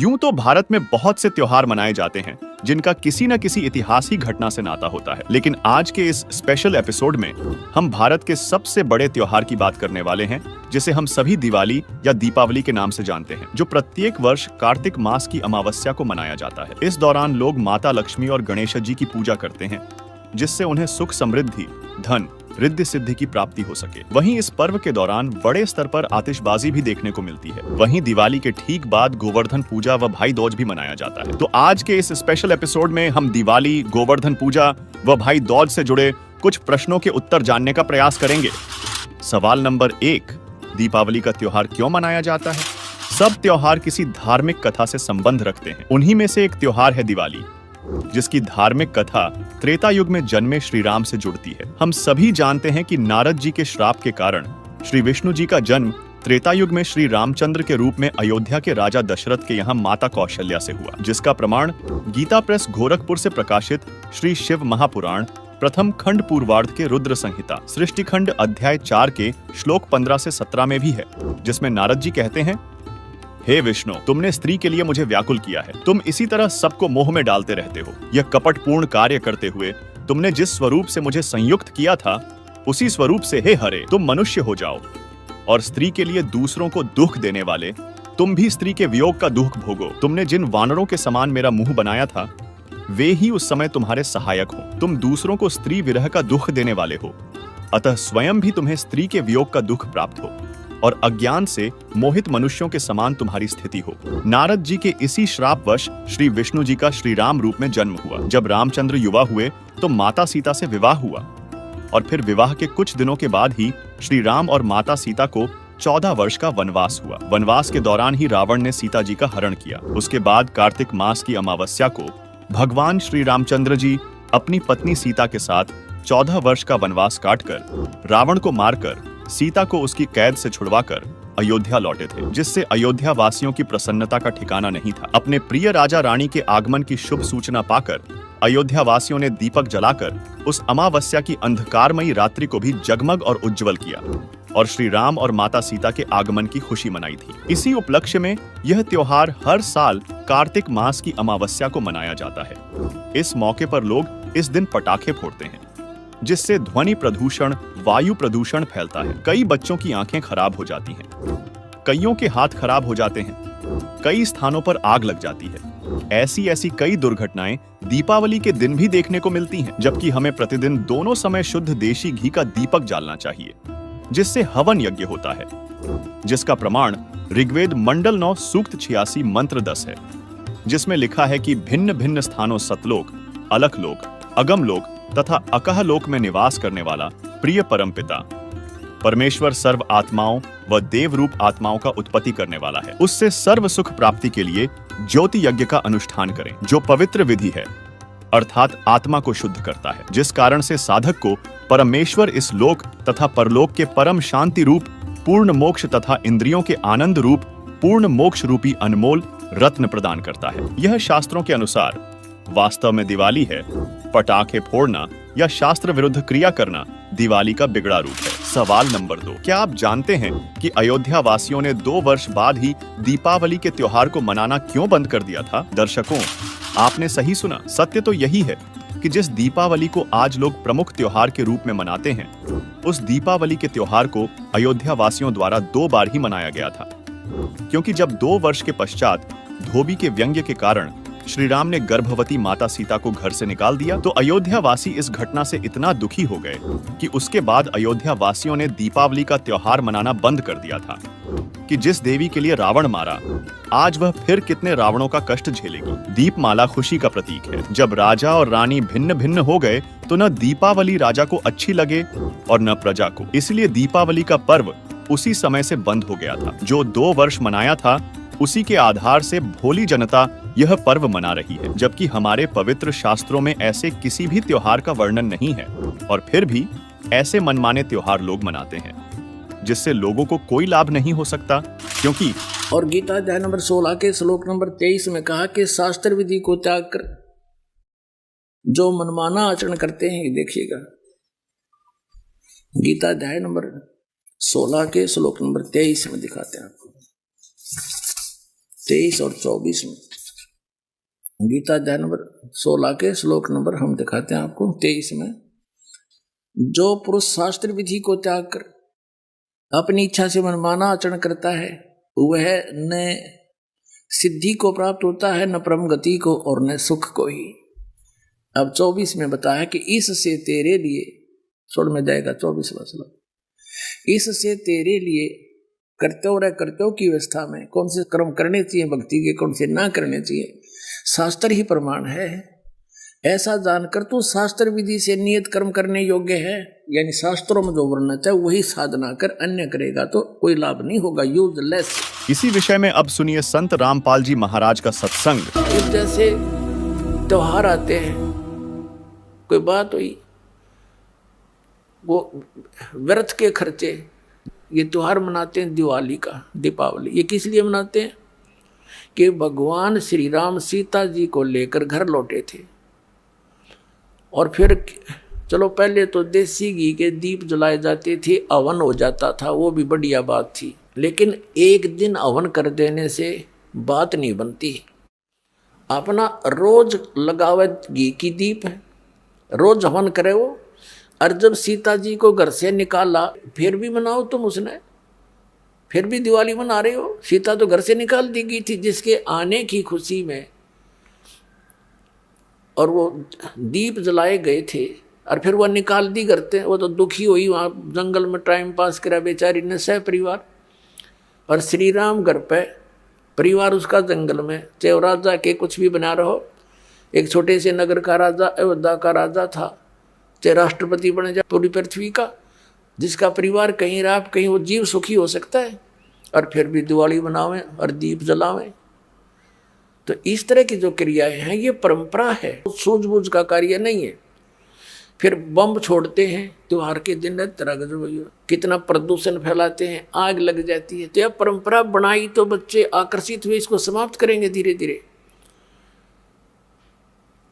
यूं तो भारत में बहुत से त्योहार मनाए जाते हैं जिनका किसी न किसी ऐतिहासिक घटना से नाता होता है, लेकिन आज के इस स्पेशल एपिसोड में हम भारत के सबसे बड़े त्योहार की बात करने वाले हैं, जिसे हम सभी दिवाली या दीपावली के नाम से जानते हैं, जो प्रत्येक वर्ष कार्तिक मास की अमावस्या को मनाया जाता है। इस दौरान लोग माता लक्ष्मी और गणेश जी की पूजा करते हैं, जिससे उन्हें सुख समृद्धि, धन, रिद्धि सिद्धि की प्राप्ति हो सके। वहीं इस पर्व के दौरान बड़े स्तर पर आतिशबाजी भी देखने को मिलती है। वहीं दिवाली के ठीक बाद गोवर्धन पूजा व भाई दूज भी मनाया जाता है। तो आज के इस स्पेशल एपिसोड में हम दिवाली, गोवर्धन पूजा व भाई दूज से जुड़े कुछ प्रश्नों के उत्तर जानने का प्रयास करेंगे। सवाल नंबर 1, दीपावली का त्योहार क्यों मनाया जाता है? सब त्योहार किसी धार्मिक कथा से संबंध रखते हैं। उन्हीं में से एक त्योहार है दिवाली, जिसकी धार्मिक कथा त्रेता युग में जन्मे श्री राम से जुड़ती है। हम सभी जानते हैं कि नारद जी के श्राप के कारण श्री विष्णु जी का जन्म त्रेता युग में श्री रामचंद्र के रूप में अयोध्या के राजा दशरथ के यहाँ माता कौशल्या से हुआ, जिसका प्रमाण गीता प्रेस गोरखपुर से प्रकाशित श्री शिव महापुराण प्रथम खंड पूर्वार्ध के रुद्र संहिता सृष्टि खंड अध्याय 4 के श्लोक 15 से 17 में भी है, जिसमें नारद जी कहते हैं, हे विष्णु, तुमने स्त्री के लिए मुझे व्याकुल किया है। तुम इसी तरह सबको मोह में डालते रहते हो। यह कपटपूर्ण कार्य करते हुए तुमने जिस स्वरूप से मुझे संयुक्त किया था, उसी स्वरूप से हे हरे तुम मनुष्य हो जाओ, और स्त्री के लिए दूसरों को दुख देने वाले तुम भी स्त्री के वियोग का दुख भोगो। तुमने जिन वानरों के समान मेरा मुंह बनाया था, वे ही उस समय तुम्हारे सहायक हो। तुम दूसरों को स्त्री विरह का दुख देने वाले हो, अतः स्वयं भी तुम्हें स्त्री के वियोग का दुख प्राप्त हो, और अज्ञान से मोहित मनुष्यों के समान तुम्हारी स्थिति हो। नारद जी के इसी श्रापवश श्री विष्णु जी का श्री राम रूप में जन्म हुआ। जब रामचंद्र युवा हुए तो माता सीता से विवाह हुआ, और फिर विवाह के कुछ दिनों के बाद ही श्री राम और माता सीता को 14 वर्ष का वनवास हुआ। वनवास के दौरान ही रावण ने सीता जी का हरण किया। उसके बाद कार्तिक मास की अमावस्या को भगवान श्री रामचंद्र जी अपनी पत्नी सीता के साथ 14 वर्ष का वनवास काटकर रावण को मारकर सीता को उसकी कैद से छुड़वाकर अयोध्या लौटे थे, जिससे अयोध्या वासियों की प्रसन्नता का ठिकाना नहीं था। अपने प्रिय राजा रानी के आगमन की शुभ सूचना पाकर अयोध्या वासियों ने दीपक जलाकर उस अमावस्या की अंधकारमयी रात्रि को भी जगमग और उज्जवल किया, और श्री राम और माता सीता के आगमन की खुशी मनाई थी। इसी उपलक्ष्य में यह त्योहार हर साल कार्तिक मास की अमावस्या को मनाया जाता है। इस मौके पर लोग इस दिन पटाखे फोड़ते हैं, जिससे ध्वनि प्रदूषण, वायु प्रदूषण फैलता है। कई बच्चों की आंखें खराब हो जाती हैं, कईयों के हाथ खराब हो जाते हैं, कई स्थानों पर आग लग जाती है। ऐसी कई दुर्घटनाएं दीपावली के दिन भी देखने को मिलती हैं, जबकि हमें प्रतिदिन दोनों समय शुद्ध देशी घी का दीपक जालना चाहिए, जिससे हवन यज्ञ होता है, जिसका प्रमाण ऋग्वेद मंडल 9 सूक्त 86 मंत्र 10 है, जिसमें लिखा है कि भिन्न भिन्न स्थानों सतलोक, अलखलोक, अगमलोक तथा अकह लोक में निवास करने वाला प्रिय परमपिता परमेश्वर सर्व आत्माओं व देव रूप आत्माओं का उत्पत्ति करने वाला है। उससे सर्व सुख प्राप्ति के लिए ज्योति यज्ञ का अनुष्ठान करें, जो पवित्र विधि है, अर्थात आत्मा को शुद्ध करता है, जिस कारण से साधक को परमेश्वर इस लोक तथा परलोक के परम शांति रूप पूर्ण मोक्ष तथा इंद्रियों के आनंद रूप पूर्ण मोक्ष रूपी अनमोल रत्न प्रदान करता है। यह शास्त्रों के अनुसार वास्तव में दिवाली है, पटाखे फोड़ना या शास्त्र विरुद्ध क्रिया करना दिवाली का बिगड़ा रूप है। सवाल नंबर 2, क्या आप जानते हैं कि अयोध्या वासियों ने 2 वर्ष बाद ही दीपावली के त्योहार को मनाना क्यों बंद कर दिया था? दर्शकों, आपने सही सुना। सत्य तो यही है कि जिस दीपावली को आज लोग प्रमुख त्योहार के रूप में मनाते हैं, उस दीपावली के त्योहार को अयोध्या वासियों द्वारा 2 बार ही मनाया गया था, क्योंकि जब 2 वर्ष के पश्चात धोबी के व्यंग्य के कारण श्री राम ने गर्भवती माता सीता को घर से निकाल दिया, तो अयोध्या वासी इस घटना से इतना दुखी हो गए कि उसके बाद अयोध्या वासियों ने दीपावली का त्योहार मनाना बंद कर दिया था, कि जिस देवी के लिए रावण मारा, आज वह फिर कितने रावणों का कष्ट झेलेगी। दीपमाला खुशी का प्रतीक है। जब राजा और रानी भिन्न भिन्न हो गए, तो न दीपावली राजा को अच्छी लगे और न प्रजा को, इसलिए दीपावली का पर्व उसी समय से बंद हो गया था। जो 2 वर्ष मनाया था, उसी के आधार से भोली जनता यह पर्व मना रही है, जबकि हमारे पवित्र शास्त्रों में ऐसे किसी भी त्योहार का वर्णन नहीं है, और फिर भी ऐसे मनमाने त्योहार लोग मनाते हैं, जिससे लोगों को कोई लाभ नहीं हो सकता, क्योंकि और गीता अध्याय नंबर 16 के श्लोक नंबर 23 में कहा कि शास्त्र विधि को त्याग कर जो मनमाना आचरण करते हैं, देखिएगा गीता अध्याय नंबर 16 के श्लोक नंबर 23 में दिखाते हैं आपको। 23 और 24 में, गीता अध्याय नंबर 16 के श्लोक नंबर हम दिखाते हैं आपको 23 में। जो पुरुष शास्त्र विधि को त्याग कर अपनी इच्छा से मनमाना आचरण करता है वह न सिद्धि को प्राप्त होता है, न परम गति को, और न सुख को ही। अब 24 में बताया कि इससे तेरे लिए, छोड़ में जाएगा 24वां श्लोक, इससे तेरे लिए कर्तव्य की व्यवस्था में कौन से कर्म करने चाहिए भक्ति के, कौन से ना करने चाहिए, शास्त्र ही प्रमाण है। ऐसा जानकर तू शास्त्र विधि से नियत कर्म करने योग्य है, यानी शास्त्रों में जो वर्णित है वही साधना कर, अन्य करेगा तो कोई लाभ नहीं होगा, यूजलेस। इसी विषय में अब सुनिए संत रामपाल जी महाराज का सत्संग। इस जैसे त्योहार आते हैं, कोई बात हुई, वो व्यर्थ के खर्चे, ये त्योहार मनाते हैं दिवाली का, दीपावली, ये किस लिए मनाते हैं कि भगवान श्री राम सीता जी को लेकर घर लौटे थे। और फिर चलो पहले तो देसी घी के दीप जलाए जाते थे, हवन हो जाता था, वो भी बढ़िया बात थी, लेकिन एक दिन हवन कर देने से बात नहीं बनती। अपना रोज लगावे घी की दीप है, रोज हवन करे वो, और जब सीता जी को घर से निकाला फिर भी मनाओ तुम, उसने फिर भी दिवाली मना रहे हो। सीता तो घर से निकाल दी गई थी जिसके आने की खुशी में, और वो दीप जलाए गए थे, और फिर वह निकाल दी करते, वो तो दुखी हुई, वहाँ जंगल में टाइम पास करा बेचारी ने सह परिवार। और श्री राम घर पे परिवार उसका जंगल में, चाहे वो राजा के कुछ भी बना रहो, एक छोटे से नगर का राजा, अयोध्या का राजा था, चाहे राष्ट्रपति बने जाए पूरी पृथ्वी का, जिसका परिवार कहीं रहा कहीं वो जीव सुखी हो सकता है, और फिर भी दिवाली बनावें और दीप जलावें। तो इस तरह की जो क्रियाएं हैं ये परंपरा है, सूझबूझ का कार्य नहीं है। फिर बम छोड़ते हैं त्योहार के दिन, कितना प्रदूषण फैलाते हैं, आग लग जाती है। तो यह परंपरा बनाई तो बच्चे आकर्षित हुए, इसको समाप्त करेंगे धीरे धीरे।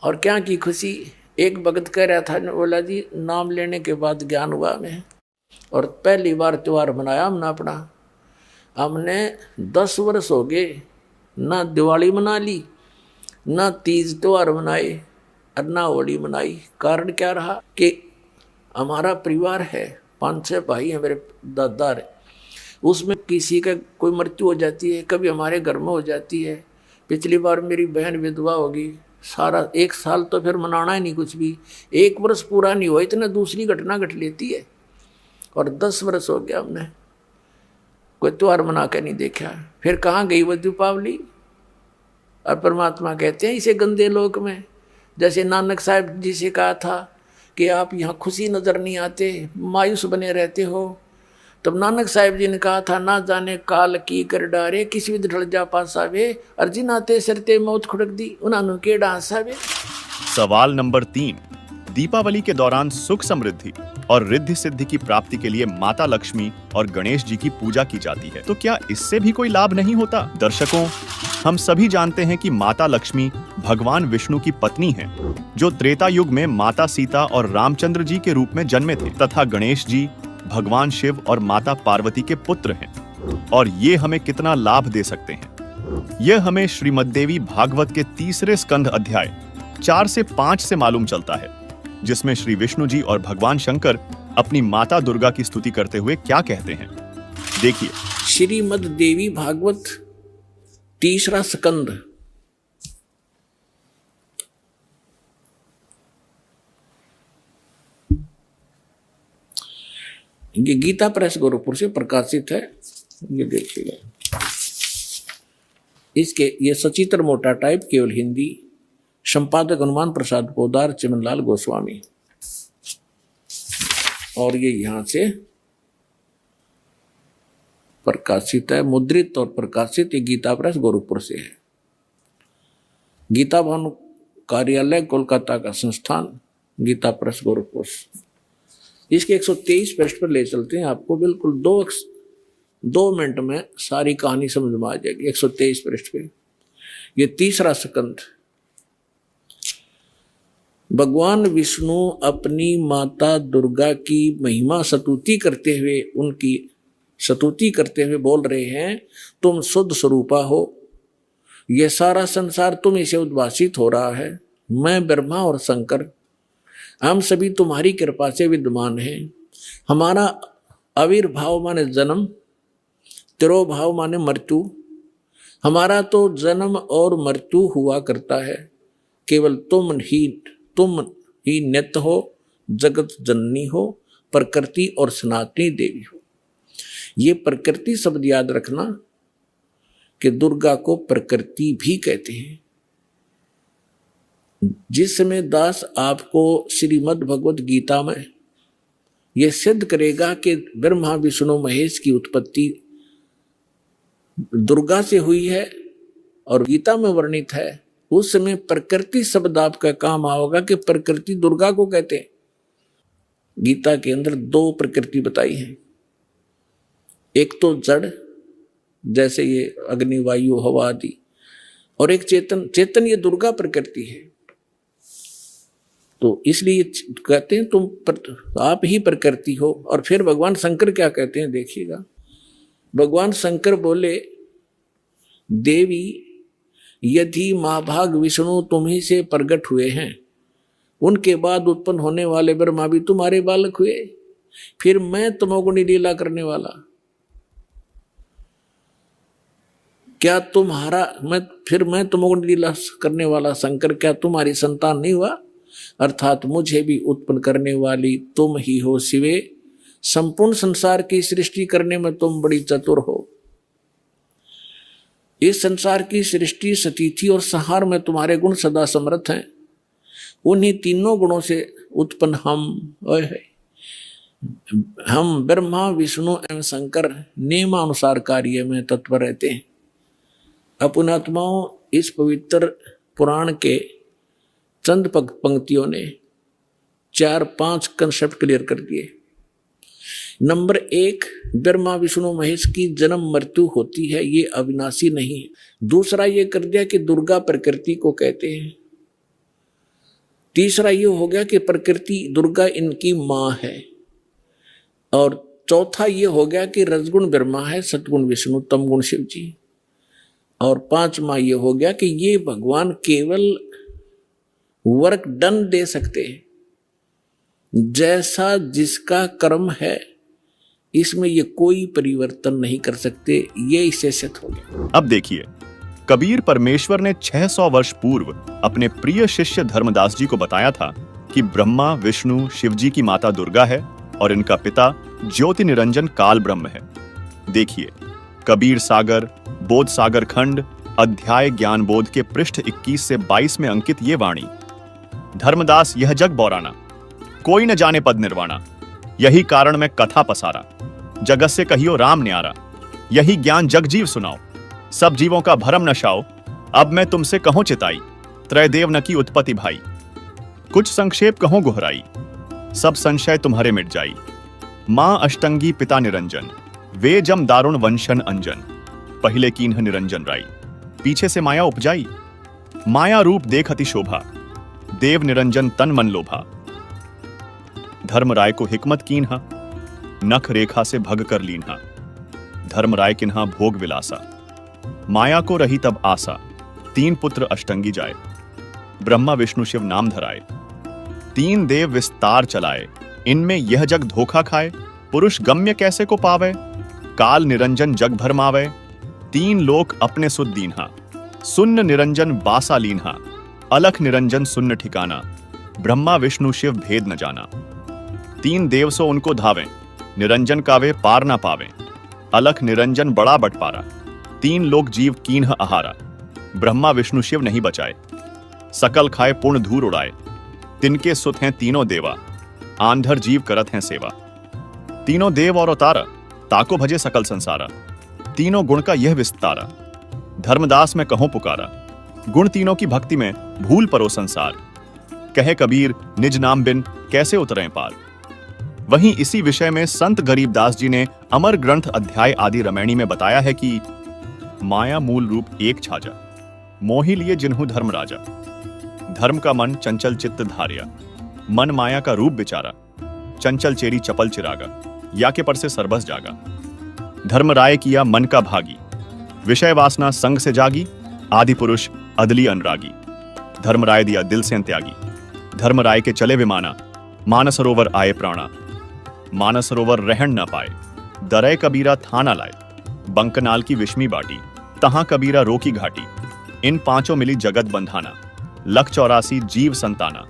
और क्या की खुशी, एक भगत कह रहा था, बोला जी नाम लेने के बाद ज्ञान हुआ हमें, और पहली बार त्योहार मनाया हमने अपना। हमने 10 वर्ष हो गए ना दिवाली मना ली, ना तीज त्योहार मनाए, और ना होली मनाई। कारण क्या रहा कि हमारा परिवार है, 5-6 भाई हैं, मेरे दादा है, उसमें किसी का कोई मृत्यु हो जाती है, कभी हमारे घर में हो जाती है। पिछली बार मेरी बहन विधवा होगी, सारा 1 साल तो फिर मनाना ही नहीं कुछ भी, 1 वर्ष पूरा नहीं हुआ इतना दूसरी घटना घट लेती है। और 10 वर्ष हो गया हमने कोई त्योहार मना के नहीं देखा। फिर कहाँ गई वो दीपावली। और परमात्मा कहते हैं इसे गंदे लोक में, जैसे नानक साहब जी से कहा था कि आप यहाँ खुशी नजर नहीं आते, मायूस बने रहते हो। तब नानक साहब जी ने कहा था, ना जाने काल की कर डारे, किसी भी ढल जा पासावे, अर्जिन आते सरते मौत खुड़क दी, उन्होंने के डांसावे। सवाल नंबर 3, दीपावली के दौरान सुख समृद्धि और रिद्धि सिद्धि की प्राप्ति के लिए माता लक्ष्मी और गणेश जी की पूजा की जाती है, तो क्या इससे भी कोई लाभ नहीं होता? दर्शकों, हम सभी जानते हैं कि माता लक्ष्मी भगवान विष्णु की पत्नी हैं, जो त्रेता युग में माता सीता और रामचंद्र जी के रूप में जन्मे थे, तथा गणेश जी भगवान शिव और माता पार्वती के पुत्र हैं। और ये हमें कितना लाभ दे सकते हैं, यह हमें श्रीमद्देवी भागवत के 3 स्कंध अध्याय 4 से 5 से मालूम चलता है, जिसमें श्री विष्णु जी और भगवान शंकर अपनी माता दुर्गा की स्तुति करते हुए क्या कहते हैं, देखिए। श्रीमद्देवी भागवत 3 स्कंद। ये गीता प्रेस गोरखपुर से प्रकाशित है, ये देखिएगा। इसके ये सचित्र मोटा टाइप, केवल हिंदी, संपादक हनुमान प्रसाद पोदार, चिमनलाल गोस्वामी। और ये यहां से प्रकाशित है, मुद्रित और प्रकाशित ये गीता प्रेस गोरखपुर से है। गीता भवन कार्यालय कोलकाता का संस्थान, गीता प्रेस गोरखपुर। इसके 123 पृष्ठ पर ले चलते हैं आपको, बिल्कुल 2 मिनट में सारी कहानी समझ में आ जाएगी। 123 पृष्ठ पे ये 3 स्कंद। भगवान विष्णु अपनी माता दुर्गा की महिमा स्तुति करते हुए, उनकी स्तुति करते हुए बोल रहे हैं, तुम शुद्ध स्वरूपा हो, ये सारा संसार तुम्हीं से उद्भासित हो रहा है। मैं ब्रह्मा और शंकर हम सभी तुम्हारी कृपा से विद्यमान हैं। हमारा आविर्भाव माने जन्म, तिरोभाव माने मृत्यु। हमारा तो जन्म और मृत्यु हुआ करता है। केवल तुम ही नित्य हो, जगत जननी हो, प्रकृति और सनातनी देवी हो। ये प्रकृति शब्द याद रखना कि दुर्गा को प्रकृति भी कहते हैं। जिस समय दास आपको श्रीमद् भगवत गीता में यह सिद्ध करेगा कि ब्रह्मा विष्णु महेश की उत्पत्ति दुर्गा से हुई है और गीता में वर्णित है, उस समय प्रकृति शब्द आपका काम आओगा कि प्रकृति दुर्गा को कहते हैं। गीता के अंदर 2 प्रकृति बताई है, एक तो जड़ जैसे ये अग्नि वायु हवा आदि, और एक चेतन ये दुर्गा प्रकृति है। तो इसलिए कहते हैं आप ही प्रकृति हो। और फिर भगवान शंकर क्या कहते हैं देखिएगा। भगवान शंकर बोले, देवी यदि महाभाग विष्णु तुम्ही से प्रकट हुए हैं, उनके बाद उत्पन्न होने वाले ब्रह्मा भी तुम्हारे बालक हुए, फिर मैं तमोगुणी लीला करने वाला, क्या मैं तमोगुणी लीला करने वाला शंकर क्या तुम्हारी संतान नहीं हुआ? अर्थात मुझे भी उत्पन्न करने वाली तुम ही हो शिवे। संपूर्ण संसार की सृष्टि करने में तुम बड़ी चतुर हो। इस संसार की सृष्टि, स्थिति और संहार में तुम्हारे गुण सदा समर्थ हैं। उन्हीं तीनों गुणों से उत्पन्न हम ब्रह्मा विष्णु एवं शंकर नियमानुसार कार्य में तत्पर रहते हैं। अपनात्माओं, इस पवित्र पुराण के चंद पंक्तियों ने 4-5 कंसेप्ट क्लियर कर दिए। नंबर 1, ब्रह्मा विष्णु महेश की जन्म मृत्यु होती है, ये अविनाशी नहीं है। दूसरा ये कर दिया कि दुर्गा प्रकृति को कहते हैं। तीसरा ये हो गया कि प्रकृति दुर्गा इनकी मां है। और चौथा ये हो गया कि रजगुण ब्रह्मा है, सतगुण विष्णु, तमगुण शिव जी। और 5वां ये हो गया कि ये भगवान केवल वर्क डन दे सकते हैं, जैसा जिसका कर्म है इसमें ये कोई परिवर्तन नहीं कर सकते। ये इससे सिद्ध हो गया। अब देखिए, कबीर परमेश्वर ने 600 वर्ष पूर्व अपने प्रिय शिष्य धर्मदास जी को बताया था कि ब्रह्मा विष्णु शिवजी की माता दुर्गा है और इनका पिता ज्योति निरंजन काल ब्रह्म है। देखिए, कबीर सागर बोध सागर खंड अध्याय ज्ञान बोध के पृष्ठ 21 से 22 में अंकित ये वाणी, धर्मदास यह जग बौराना, कोई न जाने पद निर्वाणा, यही कारण मैं कथा पसारा, जगत से कहियो राम न्यारा, यही ज्ञान जग जीव सुनाओ, सब जीवों का भरम नशाओ, अब मैं तुमसे कहूं चिताई, त्रयदेव न की उत्पत्ति भाई, कुछ संक्षेप कहूं गुहराई, सब संशय तुम्हारे मिट जाई, मां अष्टंगी पिता निरंजन, वे जम दारुण वंशन अंजन, पहले कीन्ह निरंजन राई, पीछे से माया उपजाई, माया रूप देख अति शोभा, देव निरंजन तन मन लोभा, धर्मराय को हिकमत कीन्हा, नख रेखा से भग कर लीन्हा, धर्मराय किन्हा भोग विलासा, माया को रही तब आशा, 3 पुत्र अष्टंगी जाए, ब्रह्मा विष्णु शिव नाम धराए, 3 देव विस्तार चलाए, इनमें यह जग धोखा खाए, पुरुष गम्य कैसे को पावे, काल निरंजन जग भरमावे, 3 लोक अपने सुध दीन्हा, सुन्न निरंजन बासा लीन्हा, अलख निरंजन सुन्न ठिकाना, ब्रह्मा विष्णु शिव भेद न जाना, 3 देव सो उनको धावें, निरंजन का वे पार ना पावें, अलख निरंजन बड़ा बटपारा, 3 लोक जीव कीन्ह आहारा, ब्रह्मा विष्णु शिव नहीं बचाए, सकल खाए पूर्ण धूर उड़ाए, तिनके सुत हैं तीनों देवा, आंधर जीव करत हैं सेवा, तीनों देव और अवतारा, ताको भजे सकल संसारा, तीनों गुण का यह विस्तारा, धर्मदास में कहूं पुकारा, गुण तीनों की भक्ति में भूल परो संसार, कहे कबीर निज नाम बिन कैसे उतरें पार। वहीं इसी विषय में संत गरीबदास जी ने अमर ग्रंथ अध्याय आदि रमैणी में बताया है कि माया मूल रूप एक छाजा, मोहि लिए जिन्हु धर्म राजा, धर्म का मन चंचल चित्त धारिया, मन माया का रूप बिचारा, चंचल चेरी चपल चिरागा, या के पर से सरबस जागा, धर्म राय किया मन का भागी, विषय वासना संग से जागी, आदि पुरुष अदली अनुरागी, धर्मराय दिया दिल से त्यागी, धर्मराय के चले विमाना, मानसरोवर आए प्राणा, मानसरोवर रहन न पाए, दरे कबीरा था न लाए, बंकनाल की विश्मी बाटी, तहां कबीरा रोकी घाटी, इन पांचों मिली जगत बंधाना, लख 84 जीव संताना,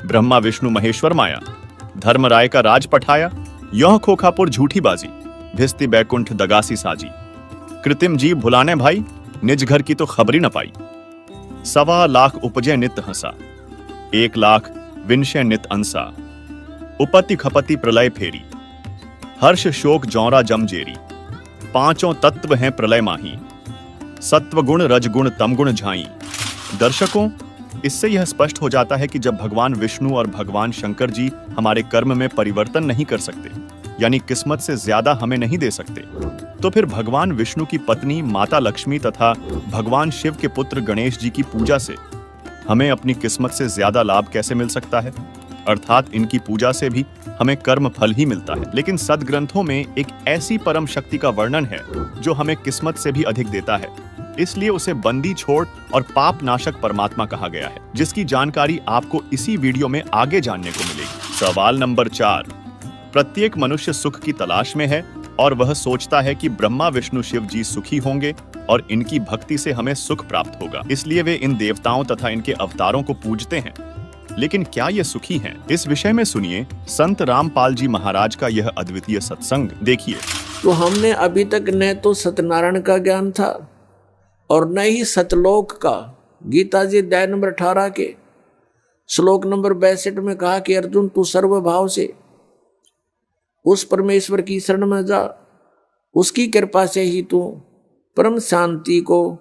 ब्रह्मा विष्णु महेश्वर माया, धर्मराय का राज पठाया, यह खोखापुर झूठी बाजी, भिस्ती बैकुंठ दगासी साजी, कृत्रिम जीव भुलाने भाई, निज घर की तो खबरी न पाई, 1.25 लाख उपजे नित हंसा, 1 लाख विनशे नित अंसा, उपति खपति प्रलय फेरी, हर्ष शोक जौरा जमजेरी, पांचों तत्व हैं प्रलय माही, सत्व गुण रजगुण तमगुण झाई। दर्शकों, इससे यह स्पष्ट हो जाता है कि जब भगवान विष्णु और भगवान शंकर जी हमारे कर्म में परिवर्तन नहीं कर सकते, यानी किस्मत से ज्यादा हमें नहीं दे सकते, तो फिर भगवान विष्णु की पत्नी माता लक्ष्मी तथा भगवान शिव के पुत्र गणेश जी की पूजा से हमें अपनी किस्मत से ज्यादा लाभ कैसे मिल सकता है? अर्थात इनकी पूजा से भी हमें कर्म फल ही मिलता है। लेकिन सदग्रंथों में एक ऐसी परम शक्ति का वर्णन है जो हमें किस्मत से भी अधिक देता है, इसलिए उसे बंदी छोड़ और पाप नाशक परमात्मा कहा गया है, जिसकी जानकारी आपको इसी वीडियो में आगे जानने को मिलेगी। सवाल नंबर 4, प्रत्येक मनुष्य सुख की तलाश में है और वह सोचता है कि ब्रह्मा विष्णु शिव जी सुखी होंगे और इनकी भक्ति से हमें सुख प्राप्त होगा, इसलिए वे इन देवताओं तथा इनके अवतारों को पूजते हैं। लेकिन क्या ये सुखी हैं? इस विषय में सुनिए संत रामपाल जी महाराज का यह अद्वितीय सत्संग। देखिए, तो हमने अभी तक न तो सत्यनारायण का ज्ञान था और न ही सतलोक का। गीता जी अध्याय नंबर 18 के श्लोक नंबर 62 में कहा कि अर्जुन, तू सर्वभाव से उस परमेश्वर की शरण में जा, उसकी कृपा से ही तू परम शांति को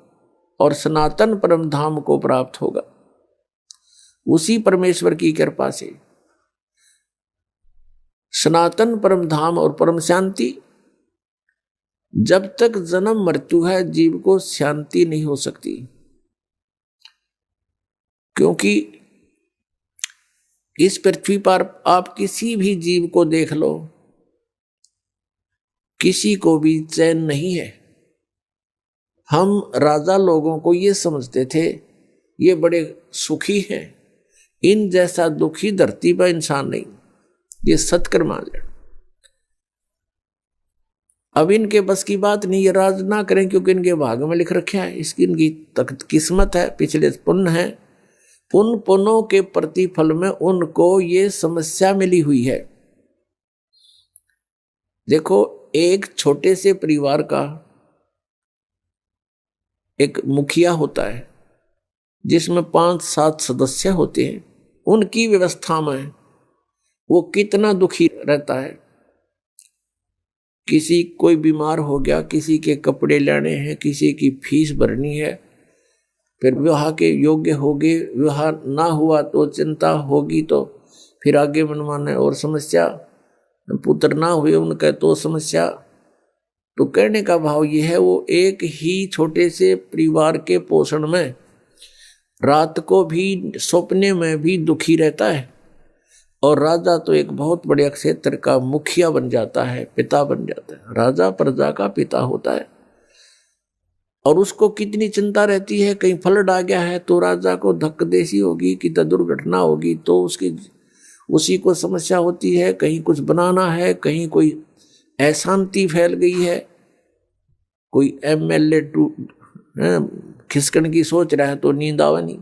और सनातन परम धाम को प्राप्त होगा। उसी परमेश्वर की कृपा से सनातन परम धाम और परम शांति। जब तक जन्म मृत्यु है, जीव को शांति नहीं हो सकती, क्योंकि इस पृथ्वी पर आप किसी भी जीव को देख लो, किसी को भी चैन नहीं है। हम राजा लोगों को ये समझते थे ये बड़े सुखी हैं, इन जैसा दुखी धरती पर इंसान नहीं। ये सत्कर्म मान लें। अब इनके बस की बात नहीं, ये राज ना करें, क्योंकि इनके भाग में लिख रखे है, इसकी इनकी किस्मत है, पिछले पुण्य है। उन पुण्यों के प्रतिफल में उनको ये समस्या मिली हुई है। देखो, एक छोटे से परिवार का एक मुखिया होता है जिसमें 5-7 सदस्य होते हैं। उनकी व्यवस्था में वो कितना दुखी रहता है। किसी कोई बीमार हो गया, किसी के कपड़े लेने हैं, किसी की फीस भरनी है, फिर विवाह के योग्य हो गए, विवाह ना हुआ तो चिंता होगी, तो फिर आगे मनमाने और समस्या, पुत्र ना हुए उनका तो समस्या। तो कहने का भाव ये है, वो एक ही छोटे से परिवार के पोषण में रात को भी सपने में भी दुखी रहता है। और राजा तो एक बहुत बड़े क्षेत्र का मुखिया बन जाता है, पिता बन जाता है। राजा प्रजा का पिता होता है और उसको कितनी चिंता रहती है, कहीं फ्लड आ गया है तो राजा को धक्कदेसी होगी कि दुर्घटना होगी तो उसी को समस्या होती है। कहीं कुछ बनाना है, कहीं कोई अशांति फैल गई है, कोई एमएलए खिसकन की सोच रहा है तो नींद आवा नहीं।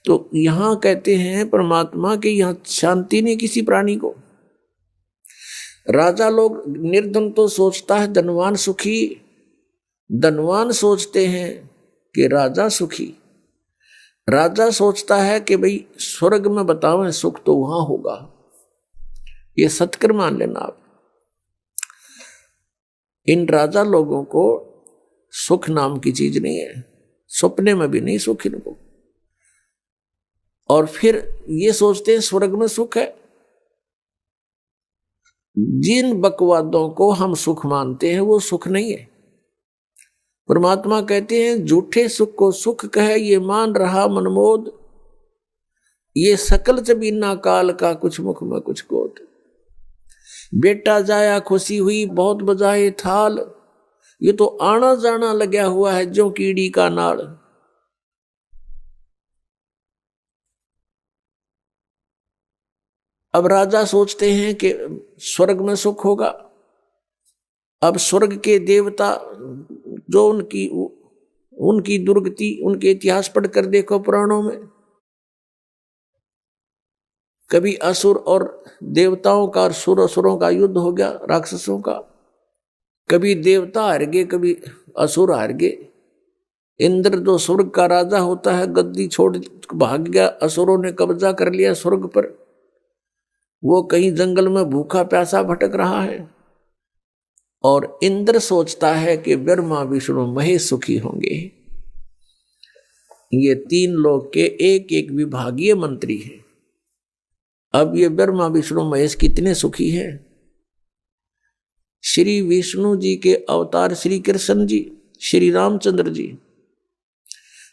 तो यहां कहते हैं परमात्मा के यहां शांति नहीं किसी प्राणी को। राजा लोग, निर्धन तो सोचता है धनवान सुखी, धनवान सोचते हैं कि राजा सुखी। राजा सोचता है कि भाई स्वर्ग में बताओ सुख तो वहां होगा। ये सत्कर्म मान लेना आप। इन राजा लोगों को सुख नाम की चीज नहीं है, सपने में भी नहीं सुख इनको। और फिर ये सोचते हैं स्वर्ग में सुख है। जिन बकवादों को हम सुख मानते हैं वो सुख नहीं है। परमात्मा कहते हैं झूठे सुख को सुख कहे, ये मान रहा मनमोद, ये सकल जबीना काल का कुछ मुख में कुछ कोट। बेटा जाया खुशी हुई बहुत बजाए थाल, ये तो आना जाना लगा हुआ है जो कीड़ी का नाड़। अब राजा सोचते हैं कि स्वर्ग में सुख होगा। अब स्वर्ग के देवता जो उनकी दुर्गति, उनके इतिहास पढ़कर देखो पुराणों में, कभी असुर और देवताओं का और सुर-असुरों का युद्ध हो गया, राक्षसों का। कभी देवता हार गए, कभी असुर हार गए। इंद्र जो स्वर्ग का राजा होता है, गद्दी छोड़ भाग गया, असुरों ने कब्जा कर लिया स्वर्ग पर। वो कहीं जंगल में भूखा प्यासा भटक रहा है और इंद्र सोचता है कि ब्रह्मा विष्णु महेश सुखी होंगे। ये तीन लोग के एक एक विभागीय मंत्री हैं। अब ये ब्रह्मा विष्णु महेश कितने सुखी हैं। श्री विष्णु जी के अवतार श्री कृष्ण जी, श्री रामचंद्र जी,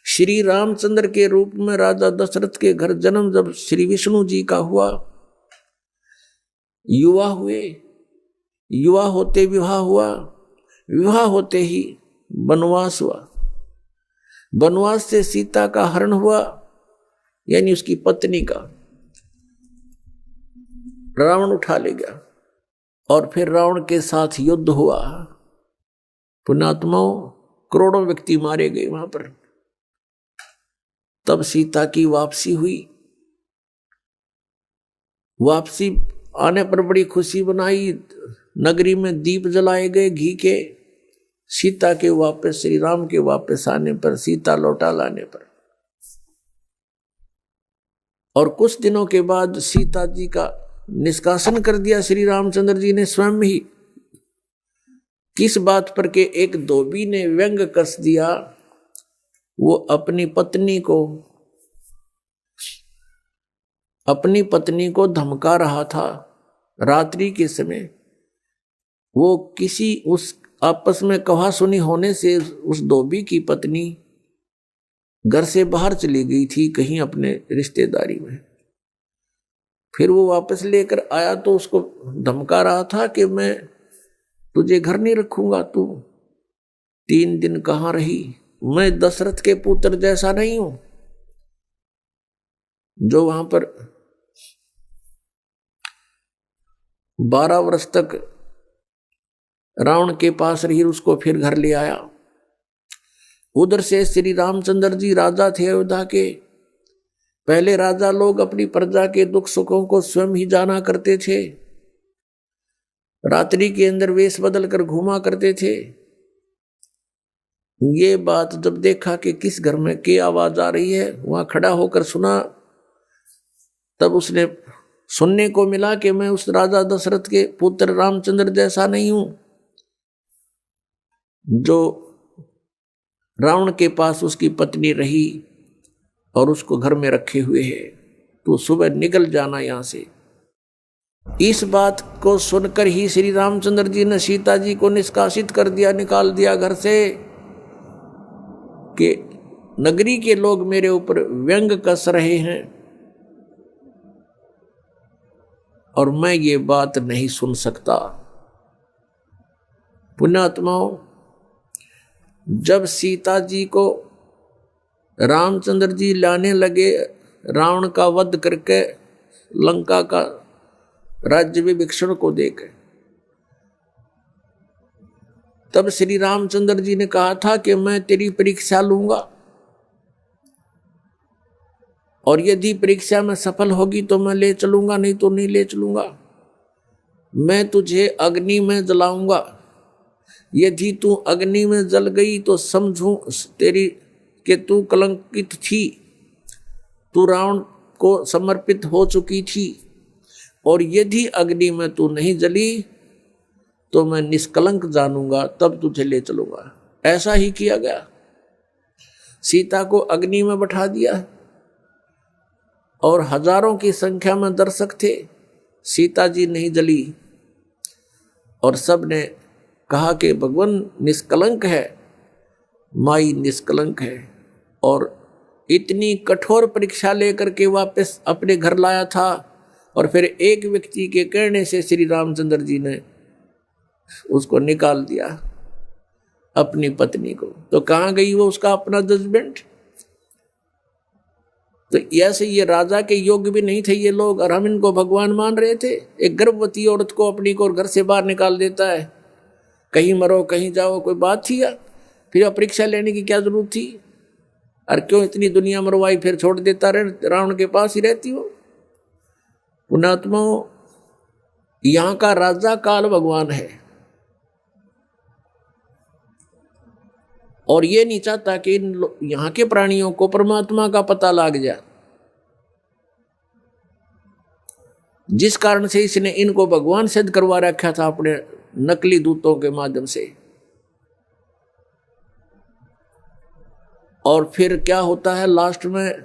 श्री रामचंद्र के रूप में राजा दशरथ के घर जन्म जब श्री विष्णु जी का हुआ, युवा हुए, युवा होते विवाह हुआ, विवाह होते ही वनवास हुआ, वनवास से सीता का हरण हुआ, यानी उसकी पत्नी का रावण उठा ले गया और फिर रावण के साथ युद्ध हुआ। पुण्यात्माओं, करोड़ों व्यक्ति मारे गए वहां पर। तब सीता की वापसी हुई। वापसी आने पर बड़ी खुशी बनाई, नगरी में दीप जलाए गए घी के। सीता के वापस, श्री राम के वापस आने पर, सीता लौटा लाने पर, और कुछ दिनों के बाद सीता जी का निष्कासन कर दिया श्री रामचंद्र जी ने स्वयं ही। किस बात पर के एक धोबी ने व्यंग कस दिया। वो अपनी पत्नी को धमका रहा था रात्रि के समय। वो किसी उस आपस में कहा सुनी होने से उस धोबी की पत्नी घर से बाहर चली गई थी कहीं अपने रिश्तेदारी में। फिर वो वापस लेकर आया तो उसको धमका रहा था कि मैं तुझे घर नहीं रखूंगा, तू 3 दिन कहाँ रही। मैं दशरथ के पुत्र जैसा नहीं हूं जो वहां पर 12 वर्ष तक रावण के पास रही, उसको फिर घर ले आया। उधर से श्री रामचंद्र जी राजा थे अयोध्या के। पहले राजा लोग अपनी प्रजा के दुख सुखों को स्वयं ही जाना करते थे। रात्रि के अंदर वेश बदल कर घूमा करते थे। ये बात जब देखा कि किस घर में क्या आवाज आ रही है, वहां खड़ा होकर सुना, तब उसने सुनने को मिला कि मैं उस राजा दशरथ के पुत्र रामचंद्र जैसा नहीं हूं जो रावण के पास उसकी पत्नी रही और उसको घर में रखे हुए है। तो सुबह निकल जाना यहां से। इस बात को सुनकर ही श्री रामचंद्र जी ने सीता जी को निष्कासित कर दिया, निकाल दिया घर से कि नगरी के लोग मेरे ऊपर व्यंग कस रहे हैं और मैं ये बात नहीं सुन सकता। पुण्यात्माओं, जब सीता जी को रामचंद्र जी लाने लगे, रावण का वध करके लंका का राज्य विभीषण को देकर, तब श्री रामचंद्र जी ने कहा था कि मैं तेरी परीक्षा लूंगा और यदि परीक्षा में सफल होगी तो मैं ले चलूंगा, नहीं तो नहीं ले चलूंगा। मैं तुझे अग्नि में जलाऊंगा, यदि तू अग्नि में जल गई तो समझूं तेरी कि तू कलंकित थी, तू रावण को समर्पित हो चुकी थी, और यदि अग्नि में तू नहीं जली तो मैं निष्कलंक जानूंगा, तब तुझे ले चलूंगा। ऐसा ही किया गया। सीता को अग्नि में बैठा दिया और हजारों की संख्या में दर्शक थे। सीता जी नहीं जली और सब ने कहा कि भगवान निष्कलंक है, माई निष्कलंक है, और इतनी कठोर परीक्षा लेकर के वापस अपने घर लाया था। और फिर एक व्यक्ति के कहने से श्री रामचंद्र जी ने उसको निकाल दिया, अपनी पत्नी को। तो कहाँ गई वो उसका अपना जजमेंट? तो ऐसे ये राजा के योग्य भी नहीं थे ये लोग, और हम इनको भगवान मान रहे थे। एक गर्भवती औरत को अपनी को घर से बाहर निकाल देता है, कहीं मरो कहीं जाओ, कोई बात थी या? फिर परीक्षा लेने की क्या जरूरत थी? और क्यों इतनी दुनिया मरवाई, फिर छोड़ देता रहे, रावण के पास ही रहती हो। पुण्यात्मा, यहाँ का राजा काल भगवान है, और ये नहीं चाहता कि यहाँ के प्राणियों को परमात्मा का पता लग जाए, जिस कारण से इसने इनको भगवान सिद्ध करवा रखा था अपने नकली दूतों के माध्यम से। और फिर क्या होता है लास्ट में,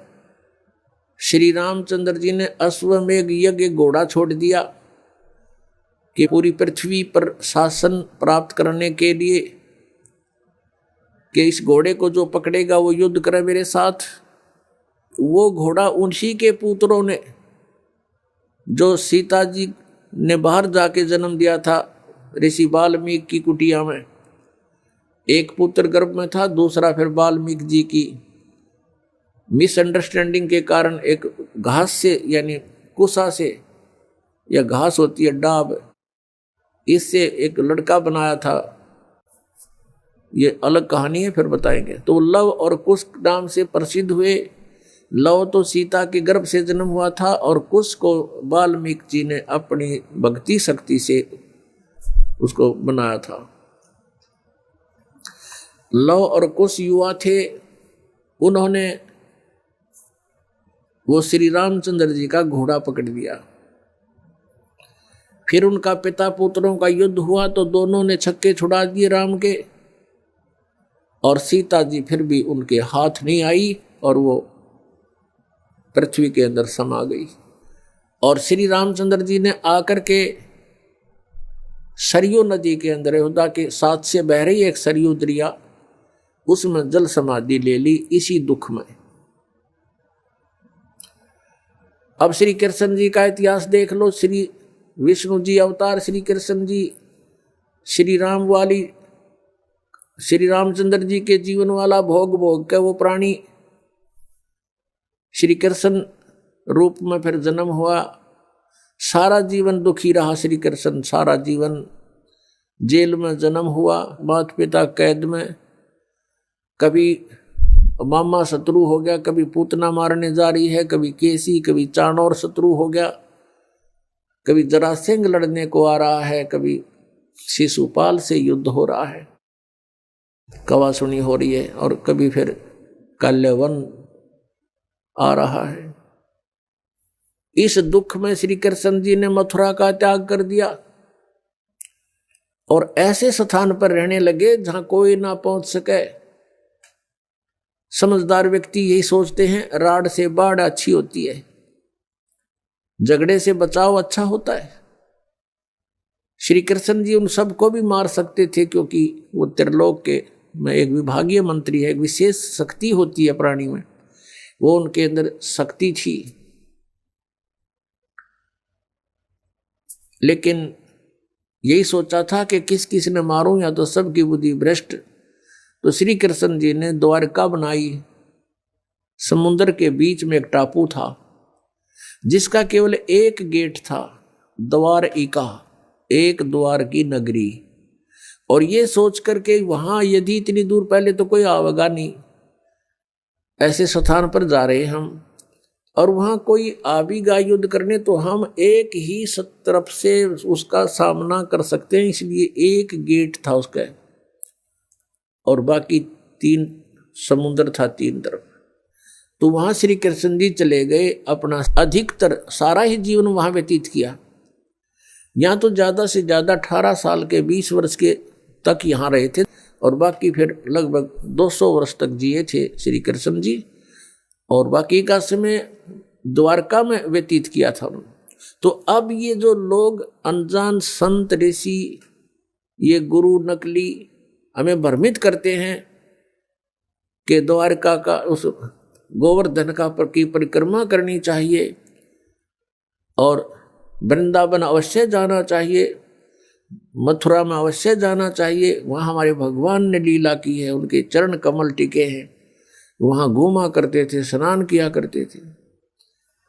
श्री रामचंद्र जी ने अश्वमेघ यज्ञ घोड़ा छोड़ दिया कि पूरी पृथ्वी पर शासन प्राप्त करने के लिए, कि इस घोड़े को जो पकड़ेगा वो युद्ध करे मेरे साथ। वो घोड़ा उन्हीं के पुत्रों ने, जो सीता जी ने बाहर जाके जन्म दिया था ऋषि वाल्मीकि की कुटिया में, एक पुत्र गर्भ में था, दूसरा फिर वाल्मीकि जी की मिसअंडरस्टैंडिंग के कारण एक घास से, यानी कुसा से, या घास होती है डाब, इससे एक लड़का बनाया था। ये अलग कहानी है, फिर बताएंगे। तो लव और कुश नाम से प्रसिद्ध हुए। लव तो सीता के गर्भ से जन्म हुआ था, और कुश को वाल्मीकि जी ने अपनी भक्ति शक्ति से उसको बनाया था। लव और कुश युवा थे, उन्होंने वो श्री रामचंद्र जी का घोड़ा पकड़ लिया। फिर उनका पिता पुत्रों का युद्ध हुआ, तो दोनों ने छक्के छुड़ा दिए राम के, और सीता जी फिर भी उनके हाथ नहीं आई, और वो पृथ्वी के अंदर समा गई। और श्री रामचंद्र जी ने आकर के सरयू नदी के अंदर, अयोध्या के साथ से बह रही एक सरयू दरिया, उसमें जल समाधि ले ली इसी दुख में। अब श्री कृष्ण जी का इतिहास देख लो। श्री विष्णु जी अवतार, श्री कृष्ण जी श्री राम वाली, श्री रामचंद्र जी के जीवन वाला भोग भोग के वो प्राणी श्री कृष्ण रूप में फिर जन्म हुआ। सारा जीवन दुखी रहा श्री कृष्ण, सारा जीवन जेल में जन्म हुआ, माता पिता कैद में, कभी मामा शत्रु हो गया, कभी पूतना मारने जा रही है, कभी केसी, कभी चाणौर शत्रु हो गया, कभी जरासिंह लड़ने को आ रहा है, कभी शिशुपाल से युद्ध हो रहा है, कवासुनी हो रही है, और कभी फिर कल्यवन आ रहा है। इस दुख में श्री कृष्ण जी ने मथुरा का त्याग कर दिया, और ऐसे स्थान पर रहने लगे जहां कोई ना पहुंच सके। समझदार व्यक्ति यही सोचते हैं, राड से बाढ़ अच्छी होती है, झगड़े से बचाव अच्छा होता है। श्री कृष्ण जी उन सबको भी मार सकते थे, क्योंकि वो त्रिलोक के में एक विभागीय मंत्री है, एक विशेष शक्ति होती है प्राणी में, वो उनके अंदर शक्ति थी। लेकिन यही सोचा था कि किस किस ने मारूं, या तो सबकी बुद्धि भ्रष्ट। तो श्री कृष्ण जी ने द्वारका बनाई। समुद्र के बीच में एक टापू था, जिसका केवल एक गेट था, द्वारिका, एक द्वार की नगरी। और ये सोच करके वहां यदि इतनी दूर, पहले तो कोई आवेगा नहीं, ऐसे स्थान पर जा रहे हम, और वहां कोई आवेगा युद्ध करने, तो हम एक ही तरफ से उसका सामना कर सकते हैं, इसलिए एक गेट था उसका, और बाकी 3 समुद्र था 3 तरफ। तो वहां श्री कृष्ण जी चले गए, अपना अधिकतर सारा ही जीवन वहां व्यतीत किया। यहाँ तो ज्यादा से ज्यादा 18 साल के 20 वर्ष के तक यहाँ रहे थे, और बाकी फिर लगभग 200 वर्ष तक जिए थे श्री कृष्ण जी, और बाकी का समय द्वारका में व्यतीत किया था उन्होंने। तो अब ये जो लोग अनजान संत ऋषि, ये गुरु नकली हमें भ्रमित करते हैं कि द्वारका का, उस गोवर्धन का की परिक्रमा करनी चाहिए, और वृंदावन अवश्य जाना चाहिए, मथुरा में अवश्य जाना चाहिए, वहाँ हमारे भगवान ने लीला की है, उनके चरण कमल टिके हैं। वहां घूमा करते थे, स्नान किया करते थे।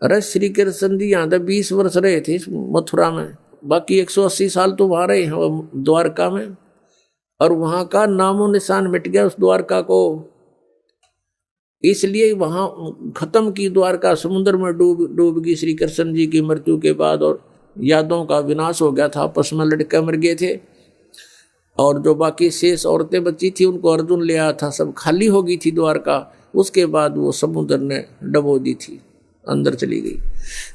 अरे श्री कृष्ण जी यहाँ तो 20 वर्ष रहे थे मथुरा में, बाकी 180 साल तो वहां रहे हैं द्वारका में, और वहां का नामो निशान मिट गया उस द्वारका को। इसलिए वहां खत्म की द्वारका, समुद्र में डूब गई श्री कृष्ण जी की मृत्यु के बाद, और यादों का विनाश हो गया था, आपस में लड़के मर गए थे, और जो बाकी शेष औरतें बची थी उनको अर्जुन ले आया था, सब खाली हो गई थी द्वारका। उसके बाद वो समुद्र ने डबो दी थी, अंदर चली गई।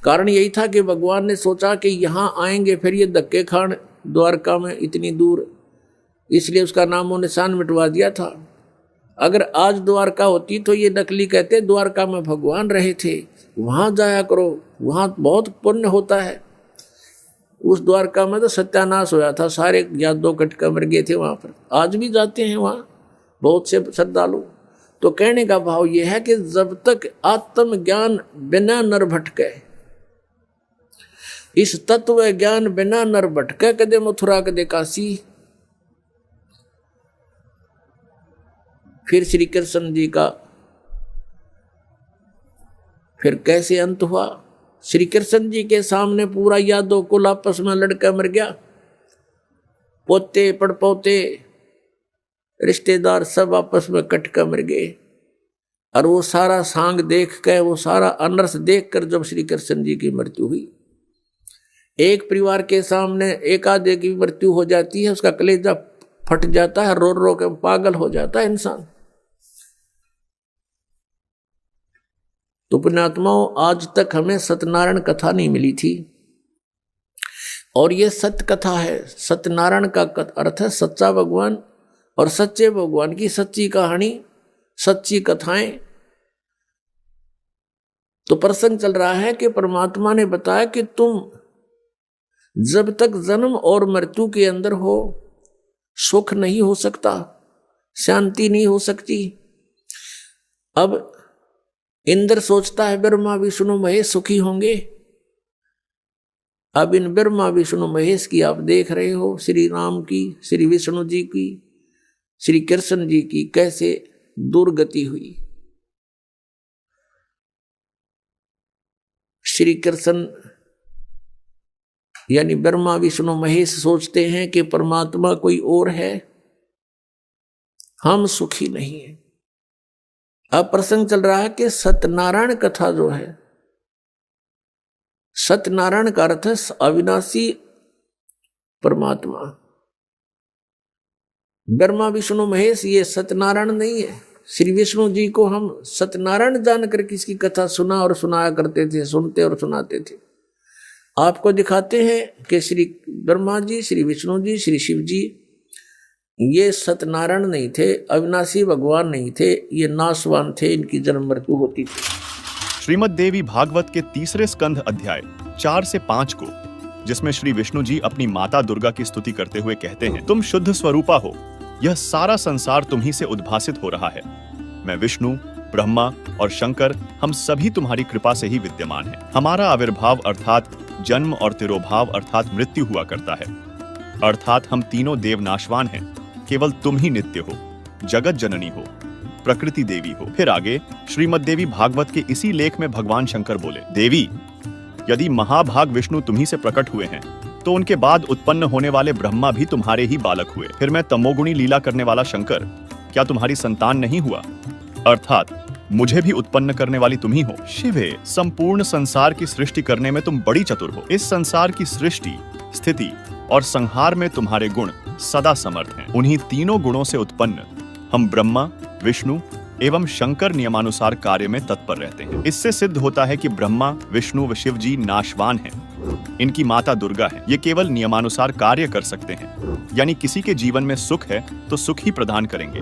कारण यही था कि भगवान ने सोचा कि यहाँ आएंगे फिर ये धक्के खान द्वारका में इतनी दूर, इसलिए उसका नामो निशान मिटवा दिया था। अगर आज द्वारका होती तो ये नकली कहते द्वारका में भगवान रहे थे, वहां जाया करो, वहां बहुत पुण्य होता है। उस द्वारका में तो सत्यानाश होया था, सारे यादव कटका मर गए थे वहां पर। आज भी जाते हैं वहां बहुत से श्रद्धालु। तो कहने का भाव यह है कि जब तक आत्मज्ञान बिना नर भटके, इस तत्व ज्ञान बिना नर भटके, कदे मथुरा कदे काशी। फिर श्री कृष्ण जी का फिर कैसे अंत हुआ? श्री कृष्ण जी के सामने पूरा यादव कुल आपस में लड़का मर गया, पोते पड़पोते रिश्तेदार सब आपस में कटका मर गए। और वो सारा सांग देख कर, वो सारा अनर्थ देख कर जब श्री कृष्ण जी की मृत्यु हुई, एक परिवार के सामने एक आधे की मृत्यु हो जाती है, उसका कलेजा फट जाता है, रो रो के पागल हो जाता है इंसान। तो पुण्यात्माओं, आज तक हमें सत्यनारायण कथा नहीं मिली थी, और ये सत्य कथा है। सत्यनारायण का अर्थ है सच्चा भगवान, और सच्चे भगवान की सच्ची कहानी, सच्ची कथाएं। तो प्रसंग चल रहा है कि परमात्मा ने बताया कि तुम जब तक जन्म और मृत्यु के अंदर हो, सुख नहीं हो सकता, शांति नहीं हो सकती। अब इंद्र सोचता है ब्रह्मा विष्णु महेश सुखी होंगे। अब इन ब्रह्मा विष्णु महेश की आप देख रहे हो, श्री राम की, श्री विष्णु जी की, श्री कृष्ण जी की कैसे दुर्गति हुई। श्री कृष्ण यानी ब्रह्मा विष्णु महेश सोचते हैं कि परमात्मा कोई और है, हम सुखी नहीं है। अब प्रसंग चल रहा है कि सत्यनारायण कथा जो है, सत्यनारायण का अर्थ है अविनाशी परमात्मा। ब्रह्मा विष्णु महेश ये सत्यनारायण नहीं है। श्री विष्णु जी को हम सत्यनारायण जानकर किसकी कथा सुना और सुनाया करते थे, सुनते और सुनाते थे। आपको दिखाते हैं कि श्री ब्रह्मा जी, श्री विष्णु जी, श्री शिव जी ये सत्यनारायण नहीं थे, अविनाशी भगवान नहीं थे, ये नाशवान थे, इनकी जन्म मृत्यु होती थी। श्रीमद् देवी भागवत के 3 स्कंध अध्याय 4 से 5 को, जिसमें श्री विष्णु जी अपनी माता दुर्गा की स्तुति करते हुए कहते हैं, तुम शुद्ध स्वरूपा हो, यह सारा संसार तुम्ही से उद्भासित हो रहा है। मैं विष्णु, ब्रह्मा और शंकर, हम सभी तुम्हारी कृपा से ही विद्यमान हैं। हमारा आविर्भाव अर्थात जन्म और तिरोभाव अर्थात मृत्यु हुआ करता है, अर्थात हम तीनों देव नाशवान हैं, केवल तुम ही नित्य हो, जगत जननी हो, प्रकृति देवी हो। फिर आगे श्रीमद् देवी भागवत के इसी लेख में भगवान शंकर बोले, देवी, यदि महाभाग विष्णु तुम्ही से प्रकट हुए हैं, तो उनके बाद उत्पन्न होने वाले ब्रह्मा भी तुम्हारे ही बालक हुए। फिर मैं तमोगुणी लीला करने वाला शंकर, क्या तुम्हारी संतान नहीं हुआ? अर्थात मुझे भी उत्पन्न करने वाली तुम ही हो। शिवे, संपूर्ण संसार की सृष्टि करने में तुम बड़ी चतुर हो। इस संसार की सृष्टि, स्थिति और संहार में तुम्हारे गुण सदा समर्थ हैं। उन्हीं तीनों गुणों से उत्पन्न हम ब्रह्मा, विष्णु एवं शंकर नियमानुसार कार्य में तत्पर रहते हैं। इससे सिद्ध होता है कि ब्रह्मा, विष्णु व शिव जी नाशवान हैं। इनकी माता दुर्गा है, ये केवल नियमानुसार कार्य कर सकते हैं। यानी किसी के जीवन में सुख है तो सुख ही प्रदान करेंगे,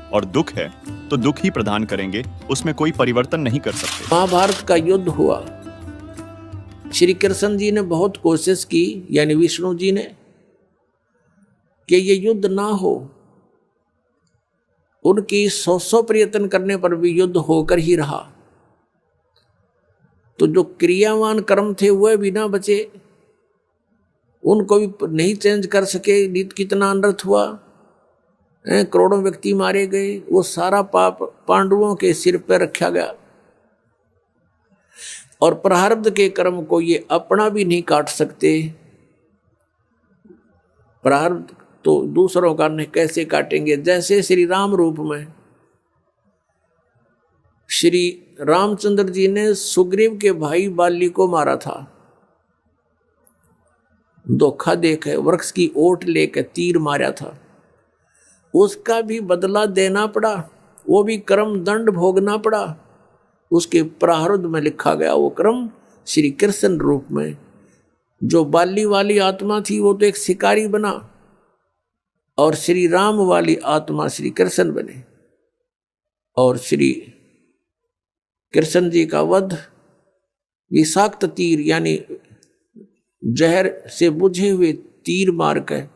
और दुख है तो दुख ही प्रदान करेंगे, उसमें कोई परिवर्तन नहीं कर सकते। महाभारत का युद्ध हुआ, श्री कृष्ण जी ने बहुत कोशिश की, यानी विष्णु जी ने, कि ये युद्ध ना हो। उनकी 100 प्रयत्न करने पर भी युद्ध होकर ही रहा। तो जो क्रियावान कर्म थे वह भी ना बचे, उनको भी नहीं चेंज कर सके। कितना अनर्थ हुआ करोड़ों व्यक्ति मारे गए, वो सारा पाप पांडवों के सिर पर रखा गया। और प्रारब्ध के कर्म को ये अपना भी नहीं काट सकते। प्रारब्ध तो दूसरों का नहीं कैसे काटेंगे। जैसे श्री राम रूप में श्री रामचंद्र जी ने सुग्रीव के भाई बाली को मारा था, धोखा देकर वृक्ष की ओट लेकर तीर मारा था, उसका भी बदला देना पड़ा, वो भी कर्म दंड भोगना पड़ा। उसके प्रारब्ध में लिखा गया वो कर्म श्री कृष्ण रूप में। जो बाली वाली आत्मा थी वो तो एक शिकारी बना, और श्री राम वाली आत्मा श्री कृष्ण बने। और श्री कृष्ण जी का वध विषाक्त तीर यानी जहर से बुझे हुए तीर मार कर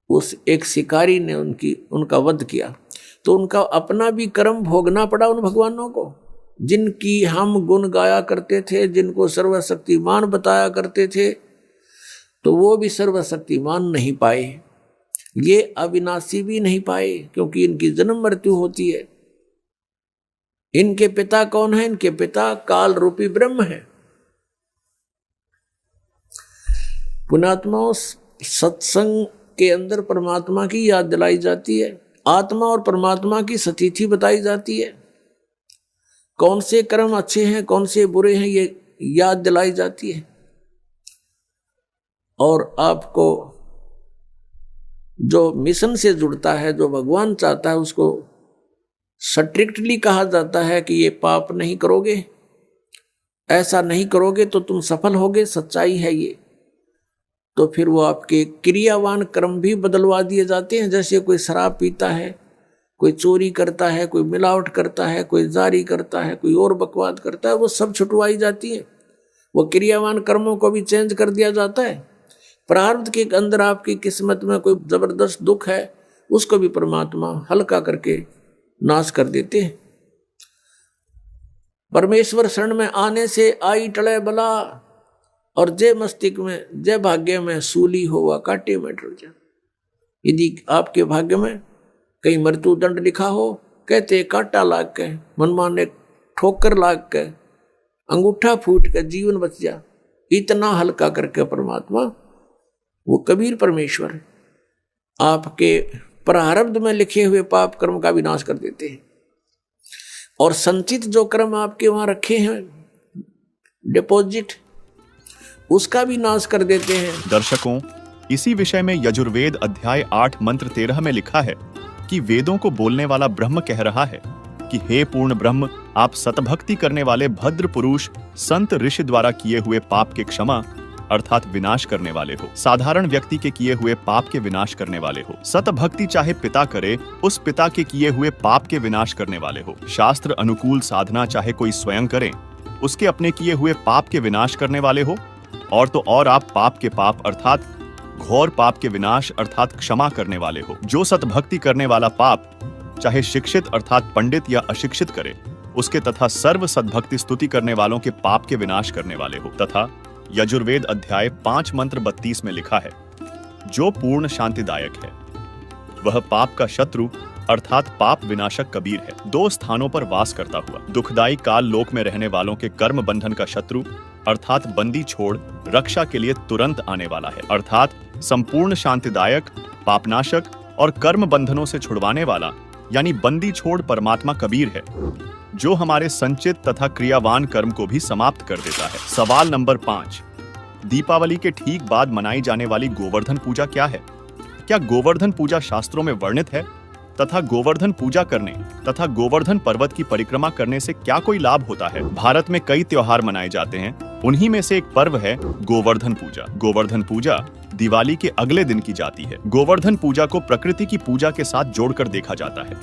उस एक शिकारी ने उनका वध किया। तो उनका अपना भी कर्म भोगना पड़ा उन भगवानों को, जिनकी हम गुण गाया करते थे, जिनको सर्वशक्तिमान बताया करते थे, तो वो भी सर्वशक्तिमान नहीं पाए, ये अविनाशी भी नहीं पाए, क्योंकि इनकी जन्म मृत्यु होती है। इनके पिता कौन है? इनके पिता काल रूपी ब्रह्म है। पुण्यात्माओं, सत्संग के अंदर परमात्मा की याद दिलाई जाती है, आत्मा और परमात्मा की स्थिति बताई जाती है, कौन से कर्म अच्छे हैं कौन से बुरे हैं ये याद दिलाई जाती है। और आपको जो मिशन से जुड़ता है, जो भगवान चाहता है, उसको स्ट्रिक्टली कहा जाता है कि ये पाप नहीं करोगे, ऐसा नहीं करोगे तो तुम सफल होगे, सच्चाई है ये। तो फिर वो आपके क्रियावान कर्म भी बदलवा दिए जाते हैं। जैसे कोई शराब पीता है, कोई चोरी करता है, कोई मिलावट करता है, कोई जारी करता है, कोई और बकवाद करता है, वो सब छुटवाई जाती है। वो क्रियावान कर्मों को भी चेंज कर दिया जाता है। प्रारब्ध के अंदर आपकी किस्मत में कोई जबरदस्त दुख है, उसको भी परमात्मा हल्का करके नाश कर देते हैं। परमेश्वर शरण में आने से आई टले बला, और जय मस्तिष्क में जय भाग्य में सूली होवा कांटे में डर जा। यदि आपके भाग्य में कहीं मृत्यु दंड लिखा हो, कहते कांटा लाग के, मनमाने ठोकर लाग के, अंगूठा फूट के जीवन बच जा। इतना हल्का करके परमात्मा, वो कबीर परमेश्वर, आपके प्रारब्ध में लिखे हुए पाप कर्म का विनाश कर देते हैं। और संचित जो कर्म आपके वहां रखे हैं डिपॉजिट, उसका भी नाश कर देते हैं। दर्शकों, इसी विषय में यजुर्वेद अध्याय 8 मंत्र 13 में लिखा है कि वेदों को बोलने वाला ब्रह्म कह रहा है कि हे पूर्ण ब्रह्म, आप सतभक्ति करने वाले भद्र पुरुष संत ऋषि द्वारा किए हुए पाप के क्षमा अर्थात विनाश करने वाले हो, साधारण व्यक्ति के किए हुए पाप के विनाश करने वाले हो। सतभक्ति चाहे पिता करे, उस पिता के किए हुए पाप के विनाश करने वाले हो। शास्त्र अनुकूल साधना चाहे कोई स्वयं करे, उसके अपने किए हुए पाप के विनाश करने वाले हो। और तो और आप पाप के पाप अर्थात घोर पाप के विनाश अर्थात क्षमा करने वाले हो। जो सतभक्ति करने वाला पाप चाहे शिक्षित अर्थात पंडित या अशिक्षित करे, उसके तथा सर्व सद्भक्ति स्तुति करने वालों के पाप के विनाश करने वाले हो। तथा यजुर्वेद अध्याय 5 मंत्र 32 में लिखा है, जो पूर्ण शांतिदायक है वह पाप का शत्रु अर्थात पाप विनाशक कबीर है। 2 स्थानों पर वास करता हुआ दुखदायी काल लोक में रहने वालों के कर्म बंधन का शत्रु अर्थात बंदी छोड़ रक्षा के लिए तुरंत आने वाला है, अर्थात संपूर्ण शांतिदायक, पापनाशक और कर्म बंधनों से छुड़वाने वाला यानी बंदी छोड़ परमात्मा कबीर है, जो हमारे संचित तथा क्रियावान कर्म को भी समाप्त कर देता है। सवाल नंबर 5, दीपावली के ठीक बाद मनाई जाने वाली गोवर्धन पूजा क्या है? क्या गोवर्धन पूजा शास्त्रों में वर्णित है? तथा गोवर्धन पूजा करने तथा गोवर्धन पर्वत की परिक्रमा करने से क्या कोई लाभ होता है? भारत में कई त्योहार मनाए जाते हैं, उन्हीं में से एक पर्व है गोवर्धन पूजा। गोवर्धन पूजा दिवाली के अगले दिन की जाती है। गोवर्धन पूजा को प्रकृति की पूजा के साथ जोड़कर देखा जाता है।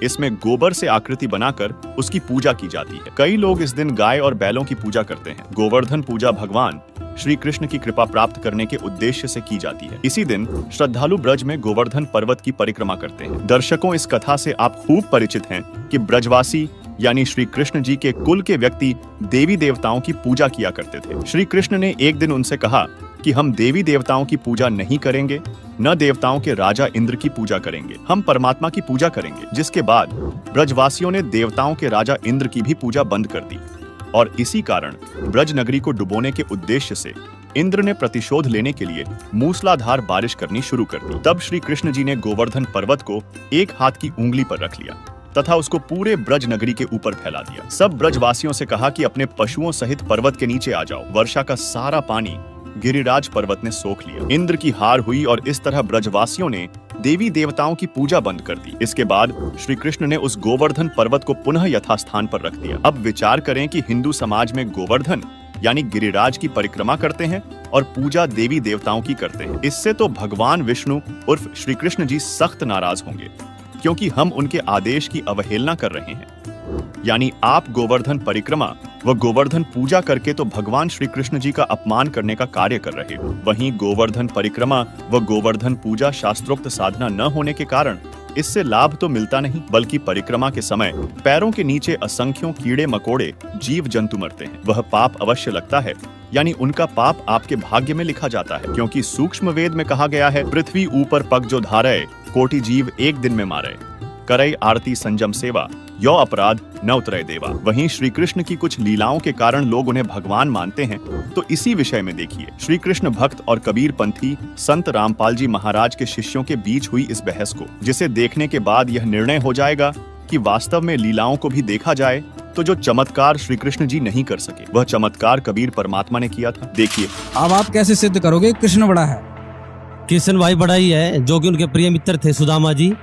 इसमें गोबर से आकृति बनाकर उसकी पूजा की जाती है। कई लोग इस दिन गाय और बैलों की पूजा करते हैं। गोवर्धन पूजा भगवान श्री कृष्ण की कृपा प्राप्त करने के उद्देश्य से की जाती है। इसी दिन श्रद्धालु ब्रज में गोवर्धन पर्वत की परिक्रमा करते हैं। दर्शकों, इस कथा से आप खूब परिचित हैं कि ब्रजवासी यानी श्री कृष्ण जी के कुल के व्यक्ति देवी देवताओं की पूजा किया करते थे। श्री कृष्ण ने एक दिन उनसे कहा कि हम देवी देवताओं की पूजा नहीं करेंगे, न देवताओं के राजा इंद्र की पूजा करेंगे, हम परमात्मा की पूजा करेंगे। जिसके बाद ब्रजवासियों ने देवताओं के राजा इंद्र की भी पूजा बंद कर दी और इसी कारण ब्रज नगरी को डुबोने के उद्देश्य से इंद्र ने प्रतिशोध लेने के लिए मूसलाधार बारिश करनी शुरू कर दी। तब श्री कृष्ण जी ने गोवर्धन पर्वत को एक हाथ की उंगली पर रख लिया तथा उसको पूरे ब्रज नगरी के ऊपर फैला दिया। सब ब्रजवासियों से कहा कि अपने पशुओं सहित पर्वत के नीचे आ जाओ। वर्षा का सारा पानी गिरिराज पर्वत ने सोख लिया। इंद्र की हार हुई और इस तरह ब्रजवासियों ने देवी देवताओं की पूजा बंद कर दी। इसके बाद श्री कृष्ण ने उस गोवर्धन पर्वत को पुनः यथास्थान पर रख दिया। अब विचार करें कि हिंदू समाज में गोवर्धन यानी गिरिराज की परिक्रमा करते हैं और पूजा देवी देवताओं की करते हैं। इससे तो भगवान विष्णु उर्फ श्री कृष्ण जी सख्त नाराज होंगे, क्योंकि हम उनके आदेश की अवहेलना कर रहे हैं। यानी आप गोवर्धन परिक्रमा व गोवर्धन पूजा करके तो भगवान श्री कृष्ण जी का अपमान करने का कार्य कर रहे हो। वहीं गोवर्धन परिक्रमा व गोवर्धन पूजा शास्त्रोक्त साधना न होने के कारण इससे लाभ तो मिलता नहीं, बल्कि परिक्रमा के समय पैरों के नीचे असंख्यों कीड़े मकोड़े जीव जंतु मरते हैं। वह पाप अवश्य लगता है, यानी उनका पाप आपके भाग्य में लिखा जाता है, क्योंकि सूक्ष्म वेद में कहा गया है, पृथ्वी ऊपर पग जो धारे, कोटि जीव एक दिन में मारे, करई आरती संजम सेवा, यो अपराध न उतरे देवा। वहीं श्री कृष्ण की कुछ लीलाओं के कारण लोग उन्हें भगवान मानते हैं। तो इसी विषय में देखिए श्री कृष्ण भक्त और कबीर पंथी संत रामपाल जी महाराज के शिष्यों के बीच हुई इस बहस को, जिसे देखने के बाद यह निर्णय हो जाएगा कि वास्तव में लीलाओं को भी देखा जाए तो जो चमत्कार श्री कृष्ण जी नहीं कर सके, वह चमत्कार कबीर परमात्मा ने किया था। देखिए अब आप कैसे सिद्ध करोगे कृष्ण बड़ा है? कृष्ण भाई बड़ा ही है, जो कि उनके प्रिय मित्र थे सुदामा जी,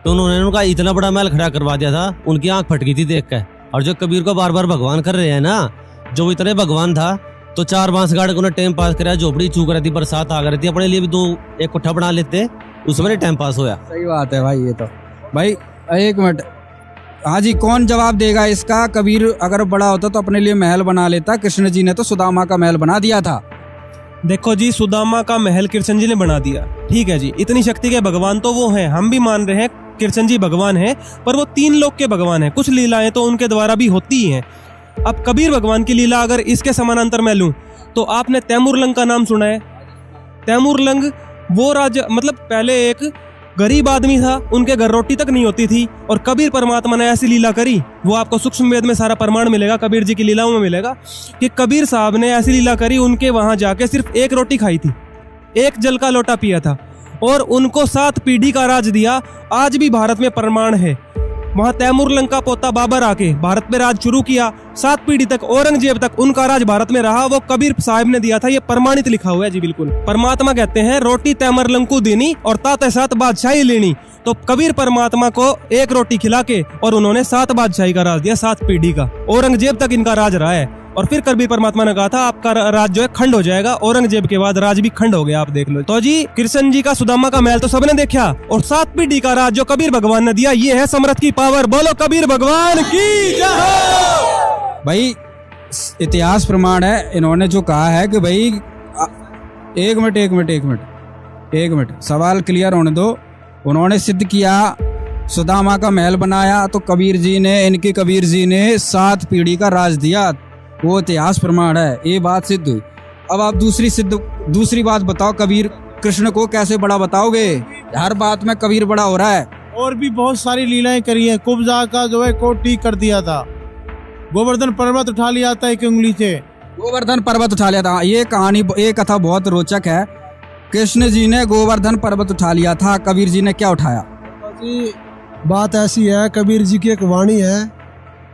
तो उन्होंने उनका इतना बड़ा महल खड़ा करवा दिया था, उनकी आंख फट गई थी देख कर। और जो कबीर को बार बार भगवान कर रहे हैं ना, जो वो इतने भगवान था तो 4 बांस गाड़ के उन्हें टाइम पास कराया, झोपड़ी चूक रही थी, बरसात आ रही थी, अपने लिए भी 2 एक कोठा बना लेते, उसमें टाइम पास होया। सही बात है भाई। ये तो भाई एक मिनट, हाँ जी, कौन जवाब देगा इसका? कबीर अगर बड़ा होता तो अपने लिए महल बना लेता, कृष्ण जी ने तो सुदामा का महल बना दिया था। देखो जी, सुदामा का महल कृष्ण जी ने बना दिया, ठीक है जी, इतनी शक्ति के भगवान तो वो हैं, हम भी मान रहे हैं कृष्ण जी भगवान हैं, पर वो 3 लोक के भगवान हैं, कुछ लीलाएं तो उनके द्वारा भी होती ही हैं। अब कबीर भगवान की लीला अगर इसके समानांतर मैं लूं तो आपने तैमूरलंग का नाम सुना है? तैमूरलंग वो राजा, मतलब पहले एक गरीब आदमी था, उनके घर रोटी तक नहीं होती थी, और कबीर परमात्मा ने ऐसी लीला करी, वो आपको सूक्ष्म वेद में सारा प्रमाण मिलेगा, कबीर जी की लीलाओं में मिलेगा कि कबीर साहब ने ऐसी लीला करी, उनके वहां जाके सिर्फ 1 रोटी खाई थी, 1 जल का लोटा पिया था, और उनको 7 पीढ़ी का राज दिया। आज भी भारत में प्रमाण है, वहां तैमूरलंग का पोता बाबर आके भारत में राज शुरू किया, 7 पीढ़ी तक औरंगजेब तक उनका राज भारत में रहा, वो कबीर साहब ने दिया था, ये प्रमाणित लिखा हुआ है जी। बिल्कुल परमात्मा कहते हैं रोटी तैमूरलंग को देनी और ताते 7 बादशाही लेनी, तो कबीर परमात्मा को 1 रोटी खिला के और उन्होंने 7 बादशाही का राज दिया, 7 पीढ़ी का, औरंगजेब तक इनका राज रहा है। और फिर कबीर परमात्मा ने कहा था आपका राज जो है खंड हो जाएगा, औरंगजेब के बाद राज भी खंड हो गया, आप देख लो। तो जी कृष्ण जी का सुदामा का महल तो सबने देखा, और 7 पीढ़ी का राज जो कबीर भगवान ने दिया, ये है समर्थ की पावर। बोलो कबीर भगवान की जय। भाई इतिहास प्रमाण है, इन्होंने जो कहा है कि भाई एक मिनट सवाल क्लियर होने दो। उन्होंने सिद्ध किया सुदामा का महल बनाया, तो कबीर जी ने 7 पीढ़ी का राज दिया, वो इतिहास प्रमाण है, ये बात सिद्ध हुई। अब आप दूसरी बात बताओ, कबीर कृष्ण को कैसे बड़ा बताओगे? हर बात में कबीर बड़ा हो रहा है। और भी बहुत सारी लीलाएं करी है, कुब्जा का जो है कोट ठीक कर दिया था, गोवर्धन पर्वत उठा लिया था 1 उंगली से, गोवर्धन पर्वत उठा लिया था। ये कथा बहुत रोचक है। कृष्ण जी ने गोवर्धन पर्वत उठा लिया था, कबीर जी ने क्या उठाया? बात ऐसी है, कबीर जी की एक वाणी है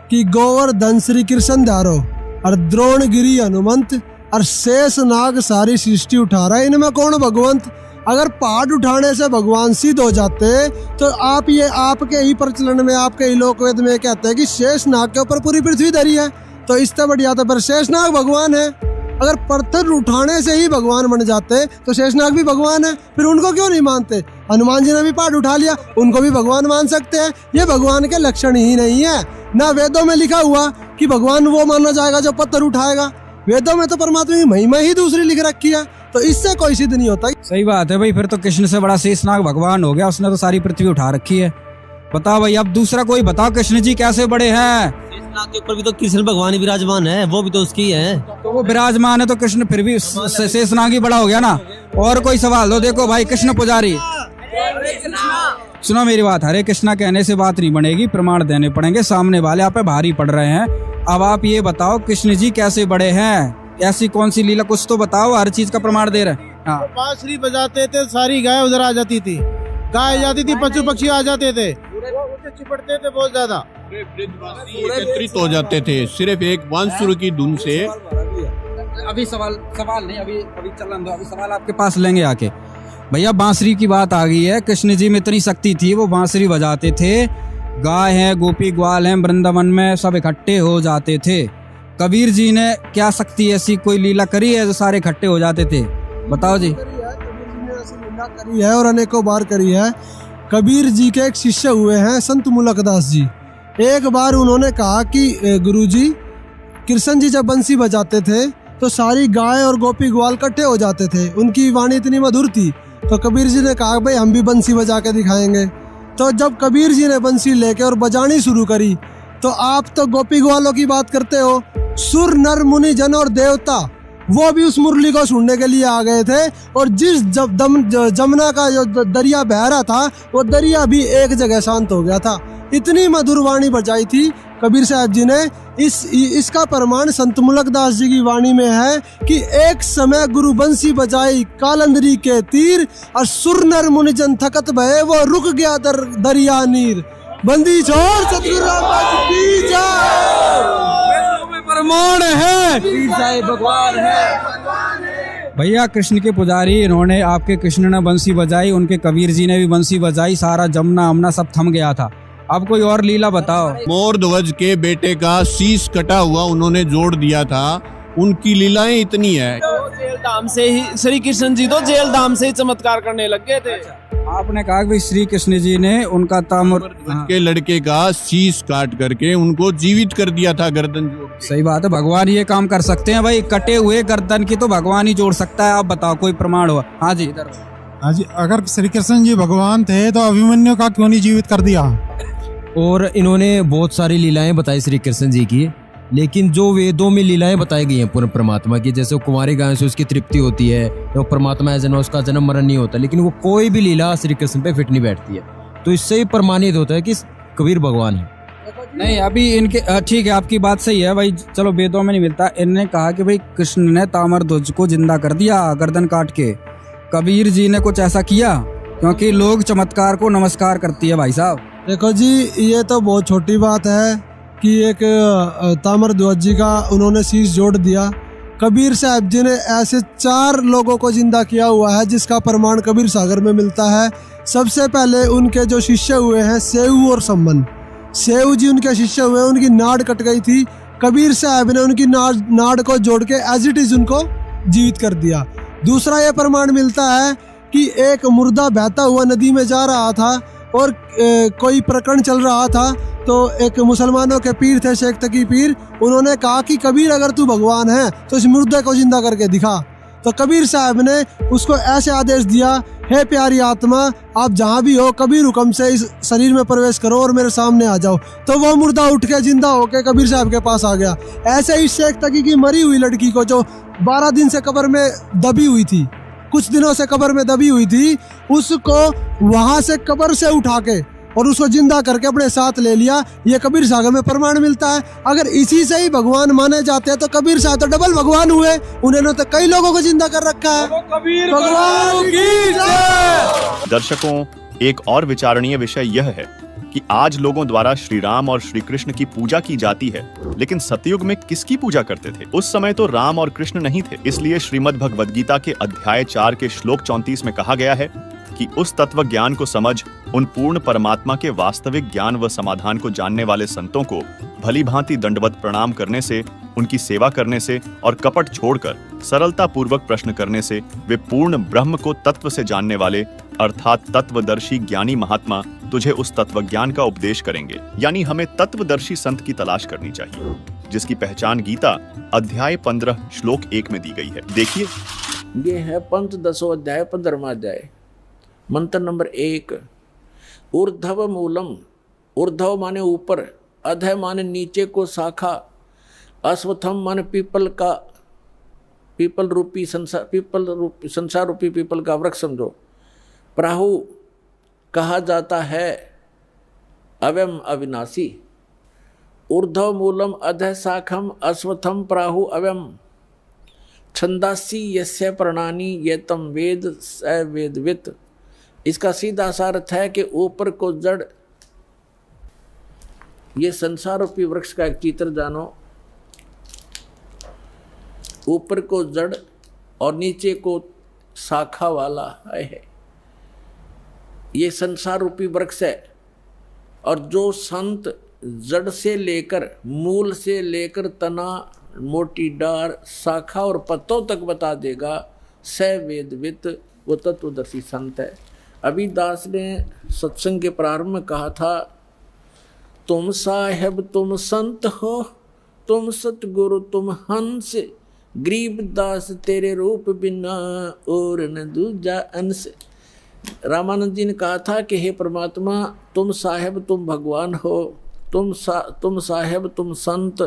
कि गोवर्धन श्री कृष्ण धारो और द्रोणगिरी हनुमंत और शेष नाग सारी सृष्टि उठा रहा है, इनमें कौन भगवंत? अगर पहाड़ उठाने से भगवान सिद्ध हो जाते तो आप ये आपके ही प्रचलन में, आपके ही लोकवेद में कहते हैं कि शेष नाग के ऊपर पूरी पृथ्वी धरी है, तो इससे बढ़िया तो पर शेष नाग भगवान है। अगर पत्थर उठाने से ही भगवान बन जाते तो शेषनाग भी भगवान है, फिर उनको क्यों नहीं मानते? हनुमान जी ने भी पहाड़ उठा लिया, उनको भी भगवान मान सकते हैं। ये भगवान के लक्षण ही नहीं है, ना वेदों में लिखा हुआ कि भगवान वो माना जाएगा जो पत्थर उठाएगा। वेदों में तो परमात्मा की महिमा ही दूसरी लिख रखी है, तो इससे कोई सिद्ध नहीं होता। सही बात है भाई, फिर तो कृष्ण से बड़ा शेषनाग भगवान हो गया, उसने तो सारी पृथ्वी उठा रखी है। बताओ भाई, अब दूसरा कोई बताओ, कृष्ण जी कैसे बड़े हैं? नाग के ऊपर भी तो कृष्ण भगवान ही विराजमान है, वो भी तो उसकी है। तो वो विराजमान है तो कृष्ण फिर भी शेषनाग ही बड़ा हो गया ना। और कोई सवाल हो? देखो भाई कृष्ण पुजारी, सुनो मेरी बात, हरे कृष्णा कहने से बात नहीं बनेगी, प्रमाण देने पड़ेंगे। सामने वाले आप पे भारी पड़ रहे हैं। अब आप ये बताओ कृष्ण जी कैसे बड़े हैं, ऐसी कौन सी लीला, कुछ तो बताओ। हर चीज का प्रमाण दे रहे हैं। हाँ, बांसुरी बजाते थे, सारी गाय उधर आ जाती थी, गाय जाती थी, पशु पक्षी आ जाते थे, चिपटते थे बहुत ज्यादा, एकत्रित हो जाते थे सिर्फ एक बांसुरी की धुन से। अभी सवाल नहीं, अभी चलन दो, अभी सवाल आपके पास लेंगे आके। भैया बांसुरी की बात आ गई है, कृष्ण जी में इतनी शक्ति थी, वो बांसुरी बजाते थे, गाय है, गोपी ग्वाल है, वृंदावन में सब इकट्ठे हो जाते थे। कबीर जी ने क्या शक्ति ऐसी कोई लीला करी है जो सारे इकट्ठे हो जाते थे? बताओ जी। कबीर जी ने ऐसी लीला करी है और अनेकों बार करी है। कबीर जी के एक शिष्य हुए हैं संत मुलकदास जी। एक बार उन्होंने कहा कि गुरुजी, कृष्ण जी जब बंसी बजाते थे तो सारी गाय और गोपी ग्वाल इकट्ठे हो जाते थे, उनकी वाणी इतनी मधुर थी। तो कबीर जी ने कहा भाई हम भी बंसी बजा के दिखाएंगे। तो जब कबीर जी ने बंसी लेके और बजानी शुरू करी तो आप तो गोपी ग्वालों की बात करते हो, सुर नर मुनि जन और देवता वो भी उस मुरली को सुनने के लिए आ गए थे। और जिस जमुना का जो दरिया बह रहा था वो दरिया भी एक जगह शांत हो गया था। इतनी मधुर वाणी बजाई थी कबीर साहब जी ने। इसका प्रमाण संत मुलकदास जी की वाणी में है कि एक समय गुरु बंसी बजाई कालंदरी के तीर, और सुर नर मुनि जन थकत भये वो रुक गया दरिया नीर। बंदी छोड़ सतगुरु रामदास की जय। प्रमाण है भगवान है। भैया कृष्ण के पुजारी, इन्होंने आपके कृष्ण ने बंसी बजाई, उनके कबीर जी ने भी बंसी बजाई, सारा जमुना अमना सब थम गया था। अब कोई और लीला बताओ। मोर ध्वज के बेटे का शीश कटा हुआ उन्होंने जोड़ दिया था, उनकी लीलाएं इतनी है। जेल धाम से ही श्री कृष्ण जी तो जेल धाम से ही चमत्कार करने लग गए थे। आपने कहा कि श्री कृष्ण जी ने उनका ताम्र के लड़के का शीश काट करके उनको जीवित कर दिया था, गर्दन जोड़। सही बात है, भगवान ये काम कर सकते हैं भाई, कटे हुए गर्दन की तो भगवान ही जोड़ सकता है। आप बताओ कोई प्रमाण हुआ? हाँ जी इधर। हाँ जी, अगर श्री कृष्ण जी भगवान थे तो अभिमन्यु का क्यों नहीं जीवित कर दिया? और इन्होंने बहुत सारी लीलाएं बताई श्री कृष्ण जी की, लेकिन जो वेदों में लीलाएं बताई गई हैं पूर्ण परमात्मा की, जैसे कुंवारी गाय से उसकी तृप्ति होती है, तो परमात्मा है जना उसका जन्म मरण नहीं होता, लेकिन वो कोई भी लीला श्री कृष्ण पे फिट नहीं बैठती है। तो इससे ही प्रमाणित होता है कि कबीर भगवान है। नहीं अभी इनके ठीक है, आपकी बात सही है भाई, चलो वेदों में नहीं मिलता। इन्होंने कहा कि भाई कृष्ण ने ताम्र ध्वज को जिंदा कर दिया गर्दन काट के। कबीर जी ने कुछ ऐसा किया? क्योंकि लोग चमत्कार को नमस्कार करती है भाई साहब। देखो जी, ये तो बहुत छोटी बात है कि एक ताम्र ध्वज जी का उन्होंने शीश जोड़ दिया। कबीर साहब जी ने ऐसे 4 लोगों को जिंदा किया हुआ है जिसका प्रमाण कबीर सागर में मिलता है। सबसे पहले उनके जो शिष्य हुए हैं सेऊ और सम्मन, सेऊ जी उनके शिष्य हुए, उनकी नाड़ कट गई थी, कबीर साहब ने उनकी नाड़ को जोड़ के एज इट इज उनको जीवित कर दिया। दूसरा ये प्रमाण मिलता है कि एक मुर्दा बहता हुआ नदी में जा रहा था और कोई प्रकरण चल रहा था, तो एक मुसलमानों के पीर थे शेख तकी पीर, उन्होंने कहा कि कबीर अगर तू भगवान है तो इस मुर्दे को जिंदा करके दिखा। तो कबीर साहब ने उसको ऐसे आदेश दिया, हे प्यारी आत्मा आप जहाँ भी हो कबीर हुक्म से इस शरीर में प्रवेश करो और मेरे सामने आ जाओ। तो वो मुर्दा उठ के जिंदा होके कबीर साहब के पास आ गया। ऐसे ही शेख तकी की मरी हुई लड़की को जो 12 दिन से कब्र में दबी हुई थी, कुछ दिनों से कब्र में दबी हुई थी, उसको वहां से कब्र से उठा के और उसको जिंदा करके अपने साथ ले लिया। ये कबीर सागर में प्रमाण मिलता है। अगर इसी से ही भगवान माने जाते हैं तो कबीर साहब तो डबल भगवान हुए, उन्होंने तो कई लोगों को जिंदा कर रखा है। कबीर भगवान की जय। दर्शकों, एक और विचारणीय विषय यह है कि आज लोगों द्वारा श्री राम और श्री कृष्ण की पूजा की जाती है, लेकिन सतयुग में किसकी पूजा करते थे? उस समय तो राम और कृष्ण नहीं थे। इसलिए श्रीमद् भगवद गीता के अध्याय 4 के श्लोक 34 में कहा गया है कि उस तत्व ज्ञान को समझ उन पूर्ण परमात्मा के वास्तविक ज्ञान व समाधान को जानने वाले संतों को भली भांति दंडवत प्रणाम करने से, उनकी सेवा करने से और कपट छोड़कर सरलता पूर्वक प्रश्न करने से वे पूर्ण ब्रह्म को तत्व से जानने वाले अर्थात तत्वदर्शी ज्ञानी महात्मा तुझे उस तत्व ज्ञान का उपदेश करेंगे। यानी हमें तत्वदर्शी संत की तलाश करनी चाहिए, जिसकी पहचान गीता अध्याय 15 श्लोक 1 में दी गई है। देखिए, ये है पंचदशो अध्याय 15वां अध्याय, मंत्र नंबर 1। ऊर्ध्व मूलम, ऊर्ध्व माने ऊपर, अधः माने नीचे को शाखा, अश्वत्थम माने पीपल का, पीपल रूपी संसार रूपी पीपल का वृक्ष समझो। प्राहु कहा जाता है अव्यम अविनाशी। ऊर्ध्व मूलम अधः शाखम अश्वत्थम प्राहु अव्यम। छंदासी यस्य प्रणानी ये तम वेद स वेदवित। इसका सीधा सा अर्थ है कि ऊपर को जड़, ये संसार रूपी वृक्ष का एक चित्र जानो। ऊपर को जड़ और नीचे को शाखा वाला है, ये संसार रूपी वृक्ष है। और जो संत जड़ से लेकर, मूल से लेकर तना, मोटी डार, शाखा और पत्तों तक बता देगा, स वेदवित, वो तत्वदर्शी संत है। अभी दास ने सत्संग के प्रारंभ में कहा था, तुम साहेब तुम संत हो, तुम सतगुरु तुम हंस, गरीब दास तेरे रूप बिना और न दूजा अंश। रामानंद जी ने कहा था कि हे परमात्मा, तुम साहेब तुम भगवान हो, तुम साहेब तुम संत,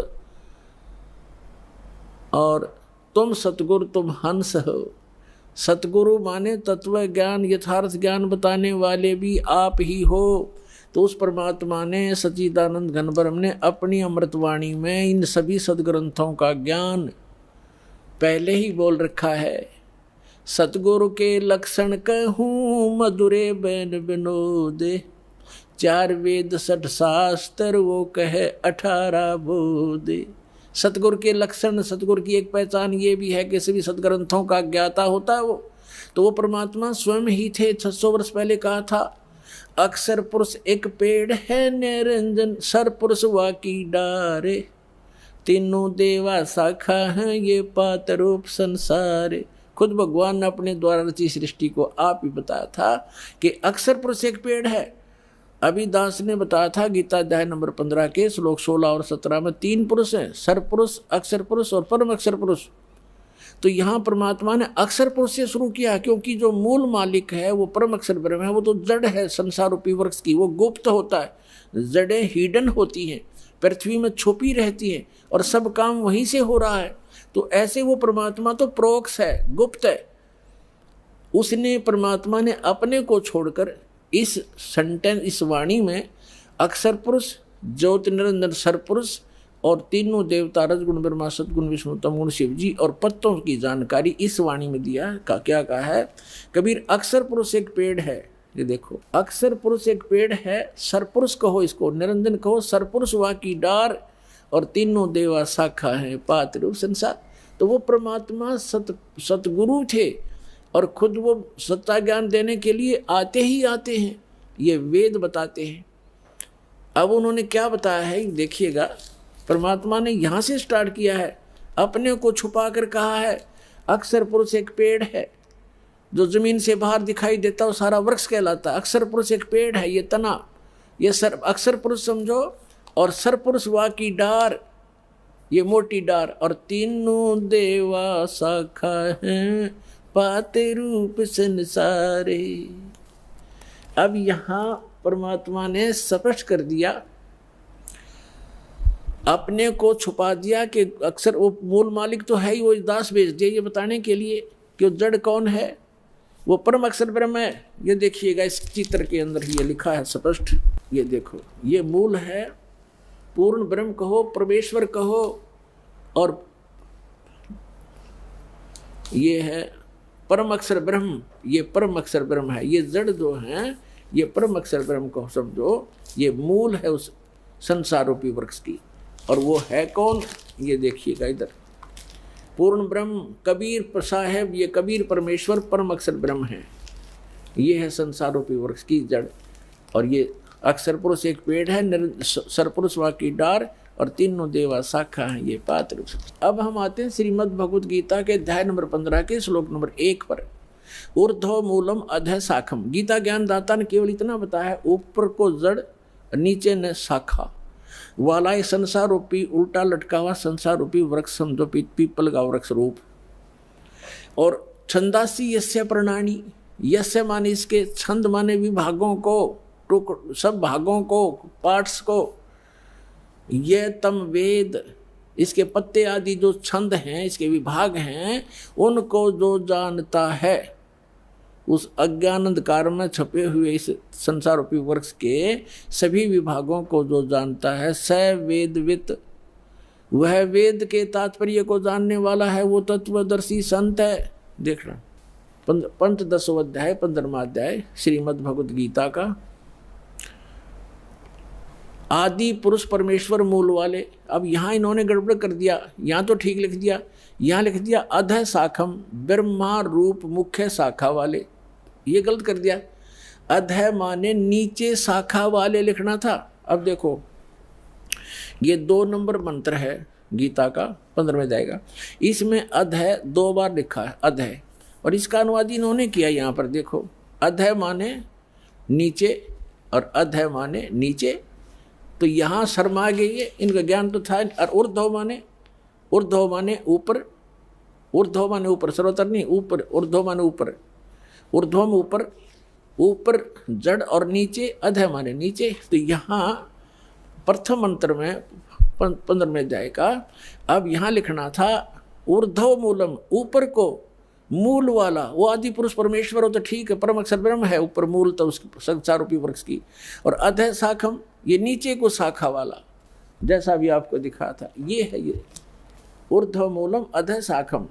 और तुम सतगुरु तुम हंस हो। सतगुरु माने तत्व ज्ञान, यथार्थ ज्ञान बताने वाले भी आप ही हो। तो उस परमात्मा ने, सच्चिदानंद घन ब्रह्म ने अपनी अमृतवाणी में इन सभी सदग्रंथों का ज्ञान पहले ही बोल रखा है। सतगुरु के लक्षण कहूँ मधुरे बैन विनोद, 4 वेद 60 शास्त्र वो कहे 18 बोध। सतगुरु के लक्षण, सतगुरु की एक पहचान ये भी है कि सभी सदग्रंथों का ज्ञाता होता है वो। तो वो परमात्मा स्वयं ही थे। 600 वर्ष पहले कहा था, अक्षर पुरुष एक पेड़ है निरंजन, सर पुरुष वाकी डारे, तीनों देवा शाखा हैं ये पात रूप संसारे। खुद भगवान ने अपने द्वारा रची सृष्टि को आप ही बताया था कि अक्षर पुरुष एक पेड़ है। अभी दास ने बताया था गीता अध्याय नंबर 15 के श्लोक 16 और 17 में 3 पुरुष हैं, सर पुरुष, अक्षर पुरुष और परम अक्षर पुरुष। तो यहाँ परमात्मा ने अक्षर पुरुष से शुरू किया, क्योंकि जो मूल मालिक है वो परम अक्षर ब्रह्म है। वो तो जड़ है संसार रूपी वृक्ष की, वो गुप्त होता है। जड़ें हिडन होती हैं, पृथ्वी में छुपी रहती हैं, और सब काम वहीं से हो रहा है। तो ऐसे वो परमात्मा तो प्रोक्ष है, गुप्त है। उसने, परमात्मा ने अपने को छोड़कर इस सेंटेंस, इस वाणी में अक्षर पुरुष, ज्योति निरंजन सर पुरुष और तीनों देवता, रजगुण ब्रह्मा, सतगुण विष्णु, तमगुण शिव जी और पत्तों की जानकारी इस वाणी में दिया। का क्या कहा है कबीर? अक्षर पुरुष एक पेड़ है। ये देखो, अक्षर पुरुष एक पेड़ है, सर पुरुष कहो इसको, निरंजन कहो, सर पुरुष वा की डार, और तीनों देवा शाखा है पात रूप संसार। तो वो परमात्मा सतगुरु थे, और खुद वो सत्ता ज्ञान देने के लिए आते ही आते हैं। ये वेद बताते हैं। अब उन्होंने क्या बताया है देखिएगा। परमात्मा ने यहाँ से स्टार्ट किया है, अपने को छुपा कर कहा है अक्षर पुरुष एक पेड़ है, जो जमीन से बाहर दिखाई देता है सारा वृक्ष कहलाता है। अक्षर पुरुष एक पेड़ है, ये तना, ये सर, अक्षर पुरुष समझो, और सर पुरुष वा की डार, ये मोटी डार, और तीनों देवा शाखा हैं पाते रूप संसारे। अब यहाँ परमात्मा ने स्पष्ट कर दिया, अपने को छुपा दिया कि अक्सर वो मूल मालिक तो है ही, वो दास भेज दिया ये बताने के लिए कि वो जड़ कौन है, वो परम अक्षर ब्रह्म है। ये देखिएगा इस चित्र के अंदर ये लिखा है स्पष्ट, ये देखो, ये मूल है, पूर्ण ब्रह्म कहो, परमेश्वर कहो, और ये है परम अक्षर ब्रह्म, ये परम अक्षर ब्रह्म है। ये जड़ जो हैं ये परम अक्षर ब्रह्म को समझो, ये मूल है उस संसार रूपी वृक्ष की। और वो है कौन? ये देखिएगा इधर, पूर्ण ब्रह्म कबीर साहेब, ये कबीर परमेश्वर परम अक्षर ब्रह्म है। ये है संसार रूपी वृक्ष की जड़, और ये अक्षर पुरुष एक पेड़ है, सरपुरुष वा की डार, और तीनों देवा शाखा हैं ये पात्र। अब हम आते हैं श्रीमद् भगवद गीता के अध्याय नंबर 15 के श्लोक नंबर 1 पर। ऊर्ध्व मूलम अधः शाखम। गीता ज्ञान दाता ने केवल इतना बताया, ऊपर को जड़, नीचे ने शाखा वाला ये संसार रूपी उल्टा लटका हुआ संसार रूपी वृक्ष समझो, पीपल का वृक्ष रूप। और छंदासी यस्य प्रणानी, यस्य माने इसके, छंद माने विभागों को, सब भागों को, पार्ट्स को, ये तम वेद, इसके पत्ते आदि जो छंद हैं, इसके विभाग हैं, उनको जो जानता है, उस अज्ञान अंधकार में छपे हुए इस संसार रूपी वृक्ष के सभी विभागों को जो जानता है, स वेदवित, वह वेद के तात्पर्य को जानने वाला है, वो तत्वदर्शी संत है। देख रहा पंचदशों अध्याय 15वां अध्याय श्रीमद् भगवद गीता का। आदि पुरुष परमेश्वर मूल वाले। अब यहाँ इन्होंने गड़बड़ कर दिया, यहाँ तो ठीक लिख दिया, यहाँ लिख दिया अध शाखम, ब्रह्मा रूप मुख्य शाखा वाले, ये गलत कर दिया। अध माने नीचे शाखा वाले लिखना था। अब देखो ये 2 नंबर मंत्र है गीता का 15वें अध्याय का, इसमें अध 2 बार लिखा है अध, और इसका अनुवाद इन्होंने किया यहाँ पर देखो, अध माने नीचे और अध माने नीचे, तो यहाँ शर्मा गई है, इनका ज्ञान तो था। और ऊर्ध्व माने ऊपर, ऊर्ध्व माने ऊपर, सर्वतर नहीं ऊपर, ऊर्ध्व माने ऊपर, ऊर्ध्व में ऊपर, ऊपर जड़ और नीचे अध माने नीचे। तो यहाँ प्रथम मंत्र में 15वें अध्याय का अब यहाँ लिखना था ऊर्ध्व मूलम, ऊपर को मूल वाला, वो आदि पुरुष परमेश्वर हो तो ठीक है, परम अक्षर ब्रह्म है, ऊपर मूल तो उसकी संसार रूपी वृक्ष की, और अध शाखम ये नीचे को शाखा वाला, जैसा भी आपको दिखा था, ये है ये ऊर्ध्व मूलम अध शाखम।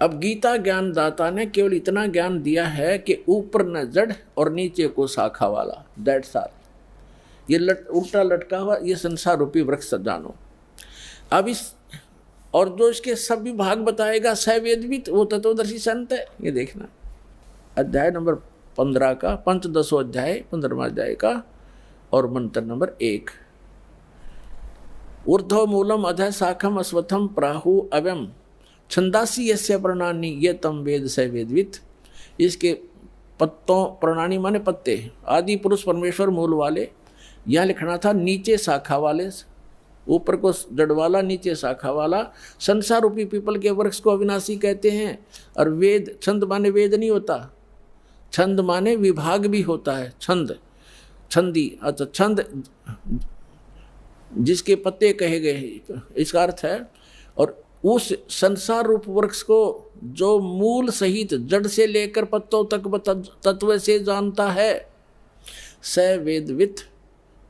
अब गीता ज्ञान दाता ने केवल इतना ज्ञान दिया है कि ऊपर न जड़ और नीचे को शाखा वाला, दैट्स ऑल। ये उल्टा लटका हुआ ये संसार रूपी वृक्ष जानो। अब इस और जो इसके सब विभाग बताएगा सवेदवित, वो तत्वदर्शी संत है। ये देखना अध्याय नंबर 15 का, पंचदशों अध्याय 15वां अध्याय का और मंत्र नंबर 1। ऊर्ध्व मूलम अध शाखम अश्वत्थम प्राहु अव्यम छंदासी यस्य प्रणानी ये तम वेद स वेदवित। इसके पत्तों, प्रणानी माने पत्ते, आदि पुरुष परमेश्वर मूल वाले, यहाँ लिखना था नीचे शाखा वाले, ऊपर को जड़ वाला नीचे शाखा वाला। संसार रूपी पीपल के वृक्ष को अविनाशी कहते हैं। और वेद, छंद माने वेद नहीं होता, छंद माने विभाग भी होता है, छंद छंदी, अच्छा छंद जिसके पत्ते कहे गए इसका अर्थ है। और उस संसार रूप वृक्ष को जो मूल सहित जड़ से लेकर पत्तों तक तत्व से जानता है, स वेदवित,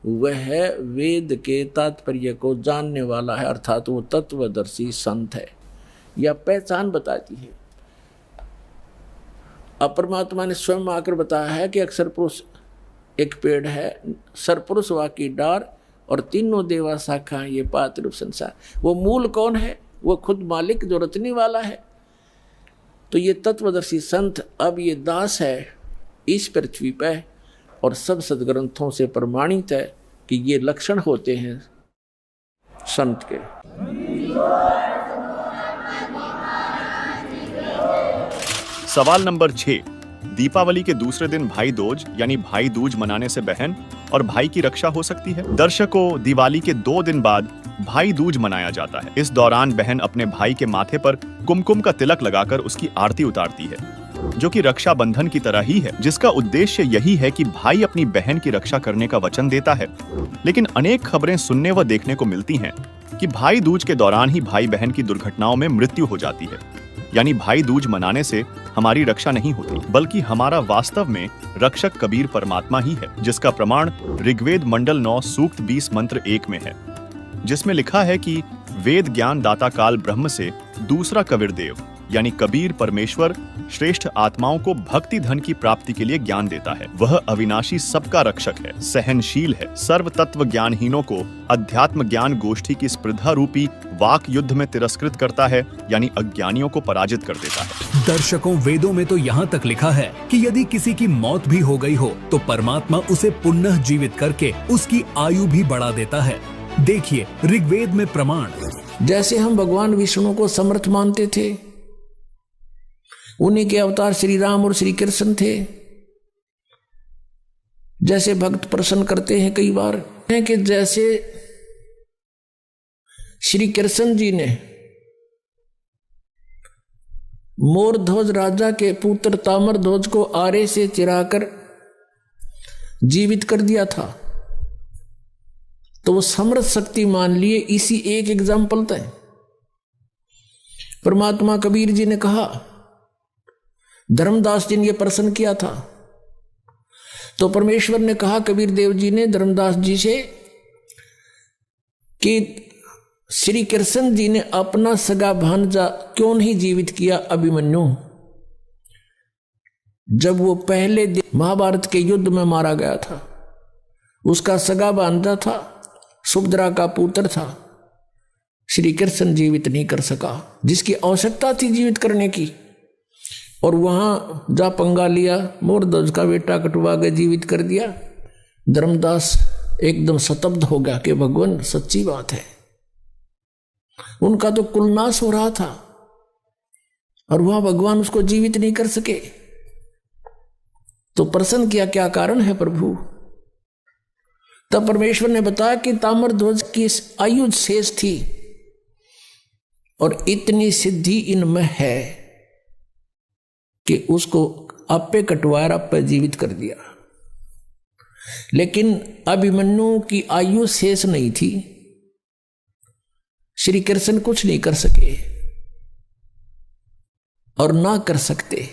वह वेद के तात्पर्य को जानने वाला है, अर्थात वो तत्वदर्शी संत है। यह पहचान बताती है। अब परमात्मा ने स्वयं आकर बताया है कि अक्षर पुरुष एक पेड़ है, सरपुरुष वाकी डार और तीनों देवा शाखा, ये पात्र रूप संसार। वो मूल कौन है? वो खुद मालिक जो रचने वाला है। तो ये तत्वदर्शी संत अब ये दास है इस पृथ्वी पर, और सब सदग्रंथों से प्रमाणित है कि ये लक्षण होते हैं संत के। सवाल नंबर 6। दीपावली के दूसरे दिन भाई दूज यानी भाई दूज मनाने से बहन और भाई की रक्षा हो सकती है। दर्शकों, दिवाली के 2 दिन बाद भाई दूज मनाया जाता है। इस दौरान बहन अपने भाई के माथे पर कुमकुम का तिलक लगाकर उसकी आरती उतारती है, जो कि रक्षा बंधन की तरह ही है, जिसका उद्देश्य यही है कि भाई अपनी बहन की रक्षा करने का वचन देता है। लेकिन अनेक खबरें सुनने व देखने को मिलती हैं कि भाई दूज के दौरान ही भाई बहन की दुर्घटनाओं में मृत्यु हो जाती है। यानी भाई दूज मनाने से हमारी रक्षा नहीं होती, बल्कि हमारा वास्तव में रक्षक कबीर परमात्मा ही है, जिसका प्रमाण ऋग्वेद मंडल 9 सूक्त 20 मंत्र 1 में है, जिसमें लिखा है कि वेद ज्ञान दाता काल ब्रह्म से दूसरा कबीर देव यानी कबीर परमेश्वर श्रेष्ठ आत्माओं को भक्ति धन की प्राप्ति के लिए ज्ञान देता है। वह अविनाशी सबका रक्षक है, सहनशील है, सर्व तत्व ज्ञानहीनों को अध्यात्म ज्ञान गोष्ठी की स्पर्धा रूपी वाक युद्ध में तिरस्कृत करता है, यानी अज्ञानियों को पराजित कर देता है। दर्शकों, वेदों में तो यहाँ तक लिखा है कि यदि किसी की मौत भी हो गई हो तो परमात्मा उसे पुनः जीवित करके उसकी आयु भी बढ़ा देता है। देखिए ऋग्वेद में प्रमाण। जैसे हम भगवान विष्णु को समर्थ मानते थे, उन्हीं के अवतार श्री राम और श्री कृष्ण थे। जैसे भक्त प्रसन्न करते हैं कई बार है कि जैसे श्री कृष्ण जी ने मोरध्वज राजा के पुत्र ताम्रध्वज को आरे से चिराकर जीवित कर दिया था, तो वो समर्थ शक्ति मान लिए इसी एक एग्जाम्पल तय। परमात्मा कबीर जी ने कहा, धर्मदास जी ने यह प्रश्न किया था, तो परमेश्वर ने कहा कबीर देव जी ने धर्मदास जी से कि श्री कृष्ण जी ने अपना सगा भांजा क्यों नहीं जीवित किया अभिमन्यु, जब वो पहले महाभारत के युद्ध में मारा गया था। उसका सगा भांजा था, सुभद्रा का पुत्र था, श्री कृष्ण जीवित नहीं कर सका, जिसकी आवश्यकता थी जीवित करने की। और वहां जा पंगा लिया, मोरध्वज का बेटा कटवा के जीवित कर दिया। धर्मदास एकदम स्तब्ध हो गया कि भगवान सच्ची बात है, उनका तो कुलनाश हो रहा था और वहां भगवान उसको जीवित नहीं कर सके। तो प्रश्न किया, क्या कारण है प्रभु? तब परमेश्वर ने बताया कि ताम्रध्वज की आयु शेष थी और इतनी सिद्धि इनमें है कि उसको आपे कटवाया, आपे जीवित कर दिया। लेकिन अभिमन्यु की आयु शेष नहीं थी, श्री कृष्ण कुछ नहीं कर सके और ना कर सकते।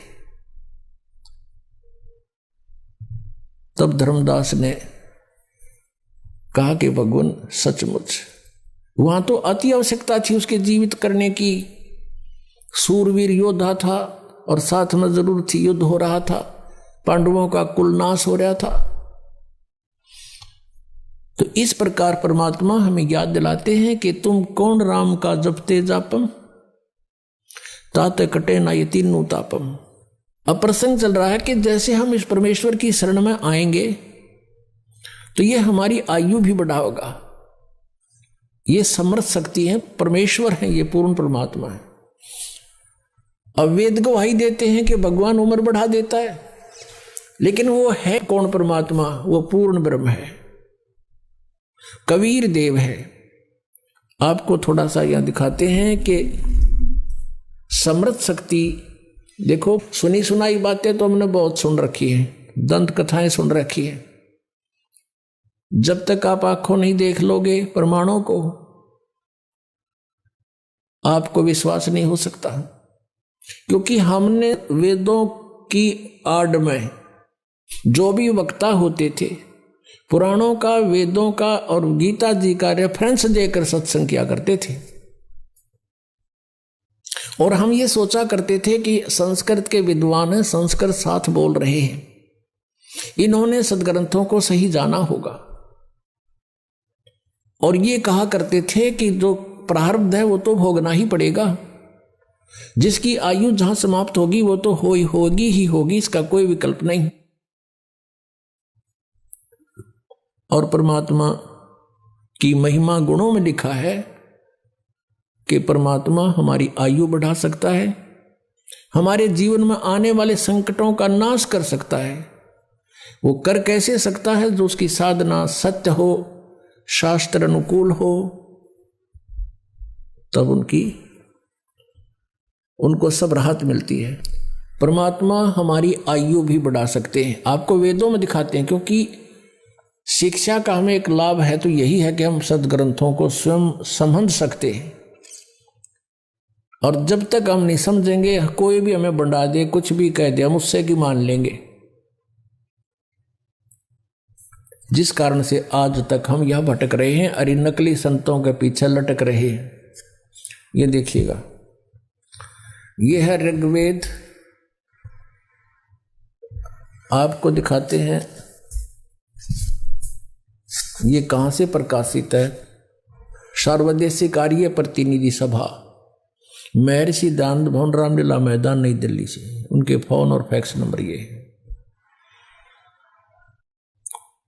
तब धर्मदास ने कहा कि भगवान सचमुच वहां तो अति आवश्यकता थी उसके जीवित करने की। सूरवीर योद्धा था और साथ में जरूर थी, युद्ध हो रहा था, पांडवों का कुलनाश हो रहा था। तो इस प्रकार परमात्मा हमें याद दिलाते हैं कि तुम कौन राम का जपते जापम, ताते कटे ना ये तीनों तापम। अब प्रसंग चल रहा है कि जैसे हम इस परमेश्वर की शरण में आएंगे तो ये हमारी आयु भी बढ़ाएगा। ये समर्थ शक्ति है, परमेश्वर है, ये पूर्ण परमात्मा है। अब वेद गवाही देते हैं कि भगवान उम्र बढ़ा देता है, लेकिन वो है कौन परमात्मा? वो पूर्ण ब्रह्म है, कबीर देव है। आपको थोड़ा सा यहां दिखाते हैं कि समर्थ शक्ति, देखो सुनी सुनाई बातें तो हमने बहुत सुन रखी हैं, दंत कथाएं सुन रखी है। जब तक आप आंखों नहीं देख लोगे प्रमाणों को, आपको विश्वास नहीं हो सकता। क्योंकि हमने वेदों की आड़ में जो भी वक्ता होते थे, पुराणों का, वेदों का और गीता जी का रेफरेंस देकर सत्संग किया करते थे। और हम ये सोचा करते थे कि संस्कृत के विद्वान हैं, संस्कृत साथ बोल रहे हैं, इन्होंने सदग्रंथों को सही जाना होगा। और ये कहा करते थे कि जो प्रारब्ध है वो तो भोगना ही पड़ेगा, जिसकी आयु जहां समाप्त होगी वो तो होगी ही होगी, इसका कोई विकल्प नहीं। और परमात्मा की महिमा गुणों में लिखा है कि परमात्मा हमारी आयु बढ़ा सकता है, हमारे जीवन में आने वाले संकटों का नाश कर सकता है। वो कर कैसे सकता है? जो उसकी साधना सत्य हो, शास्त्र अनुकूल हो, तब उनको सब राहत मिलती है। परमात्मा हमारी आयु भी बढ़ा सकते हैं, आपको वेदों में दिखाते हैं। क्योंकि शिक्षा का हमें एक लाभ है तो यही है कि हम सदग्रंथों को स्वयं समझ सकते हैं। और जब तक हम नहीं समझेंगे, कोई भी हमें बढ़ा दे, कुछ भी कह दे, हम उससे की मान लेंगे। जिस कारण से आज तक हम यह भटक रहे हैं, अरे नकली संतों के पीछे लटक रहे हैं। ये देखिएगा, ये है ऋग्वेद, आपको दिखाते हैं ये कहां से प्रकाशित है। सर्वदेशीय कार्य प्रतिनिधि सभा, महर्षि दयानंद भवन, रामलीला मैदान, नई दिल्ली से। उनके फोन और फैक्स नंबर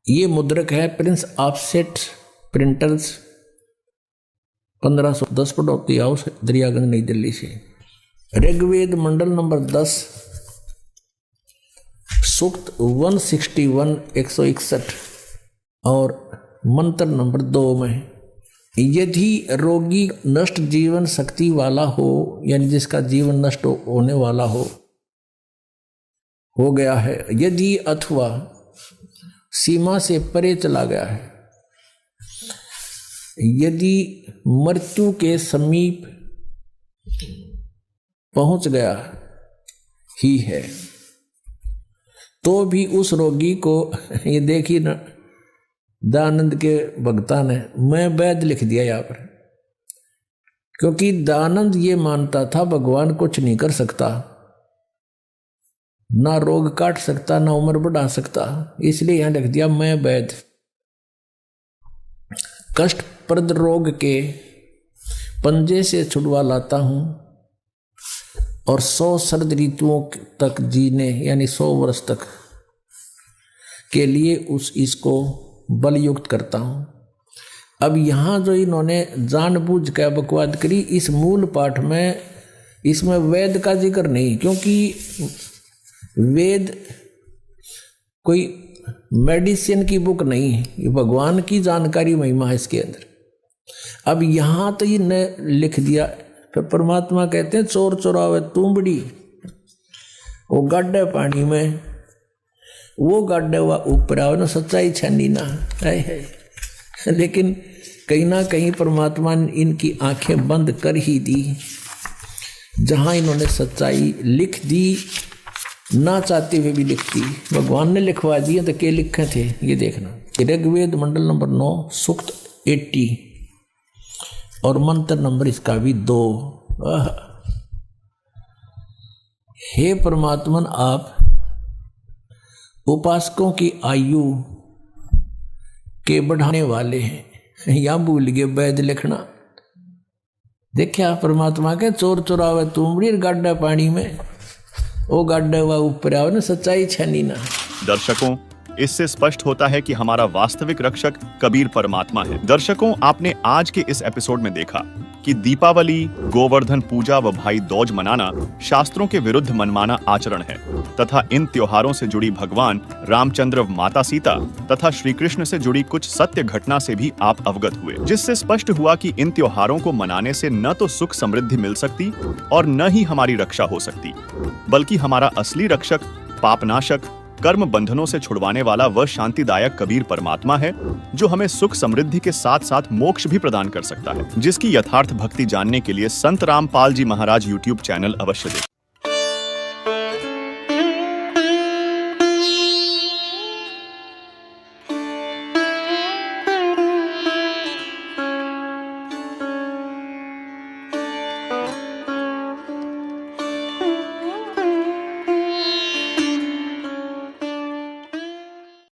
ये मुद्रक है Prince offset printers, 1510 Pataudi house, Daryaganj, नई दिल्ली से। ऋग्वेद मंडल नंबर 10, सूक्त 161 161 और मंत्र नंबर 2 में, यदि रोगी नष्ट जीवन शक्ति वाला हो, यानी जिसका जीवन नष्ट होने वाला हो गया है, यदि अथवा सीमा से परे चला गया है, यदि मृत्यु के समीप पहुंच गया ही है तो भी उस रोगी को, ये देखिए ना दयानंद के भक्ता ने मैं वैद्य लिख दिया यहाँ पर, क्योंकि दयानंद ये मानता था भगवान कुछ नहीं कर सकता, ना रोग काट सकता, ना उम्र बढ़ा सकता, इसलिए यहां लिख दिया मैं वैद्य। कष्टप्रद रोग के पंजे से छुड़वा लाता हूं और 100 शरद ऋतुओं तक जीने यानी 100 वर्ष तक के लिए इसको बलयुक्त करता हूं। अब यहां जो इन्होंने जानबूझ कर बकवाद करी, इस मूल पाठ में इसमें वेद का जिक्र नहीं, क्योंकि वेद कोई मेडिसिन की बुक नहीं है, ये भगवान की जानकारी महिमा है इसके अंदर। अब यहां तो ये लिख दिया, फिर परमात्मा कहते हैं चोर चोरावे तुंबड़ी, वो गाड्डे पानी में, वो गाड्डे हुआ ऊपर आओ ना, सच्चाई छनी ना है। लेकिन कहीं ना कहीं परमात्मा ने इनकी आंखें बंद कर ही दी, जहां इन्होंने सच्चाई लिख दी, ना चाहते हुए भी लिख दी, भगवान ने लिखवा दिए। तो क्या लिखे थे ये देखना, ऋग्वेद मंडल नंबर 9 सूक्त 80 और मंत्र नंबर इसका भी 2। हे परमात्मन, आप उपासकों की आयु के बढ़ाने वाले हैं। या भूल गए वैद्य लिखना। देखिया परमात्मा के चोर चोरावे तुमड़ी गाड्डा पानी में, वो गाड्डा हुआ ऊपर आओ ना, सच्चाई छनी ना। दर्शकों, इससे स्पष्ट होता है कि हमारा वास्तविक रक्षक कबीर परमात्मा है। दर्शकों, आपने आज के इस एपिसोड में देखा कि दीपावली, गोवर्धन पूजा व भाई दूज मनाना शास्त्रों के विरुद्ध मनमाना आचरण है तथा इन त्योहारों से जुड़ी भगवान रामचंद्र, माता सीता तथा श्री कृष्ण से जुड़ी कुछ सत्य घटना से भी आप अवगत हुए, जिससे स्पष्ट हुआ कि इन त्योहारों को मनाने से न तो सुख समृद्धि मिल सकती और न ही हमारी रक्षा हो सकती, बल्कि हमारा असली रक्षक, पापनाशक, कर्म बंधनों से छुड़वाने वाला वह शांतिदायक कबीर परमात्मा है, जो हमें सुख समृद्धि के साथ साथ मोक्ष भी प्रदान कर सकता है, जिसकी यथार्थ भक्ति जानने के लिए संत रामपाल जी महाराज YouTube चैनल अवश्य देखें।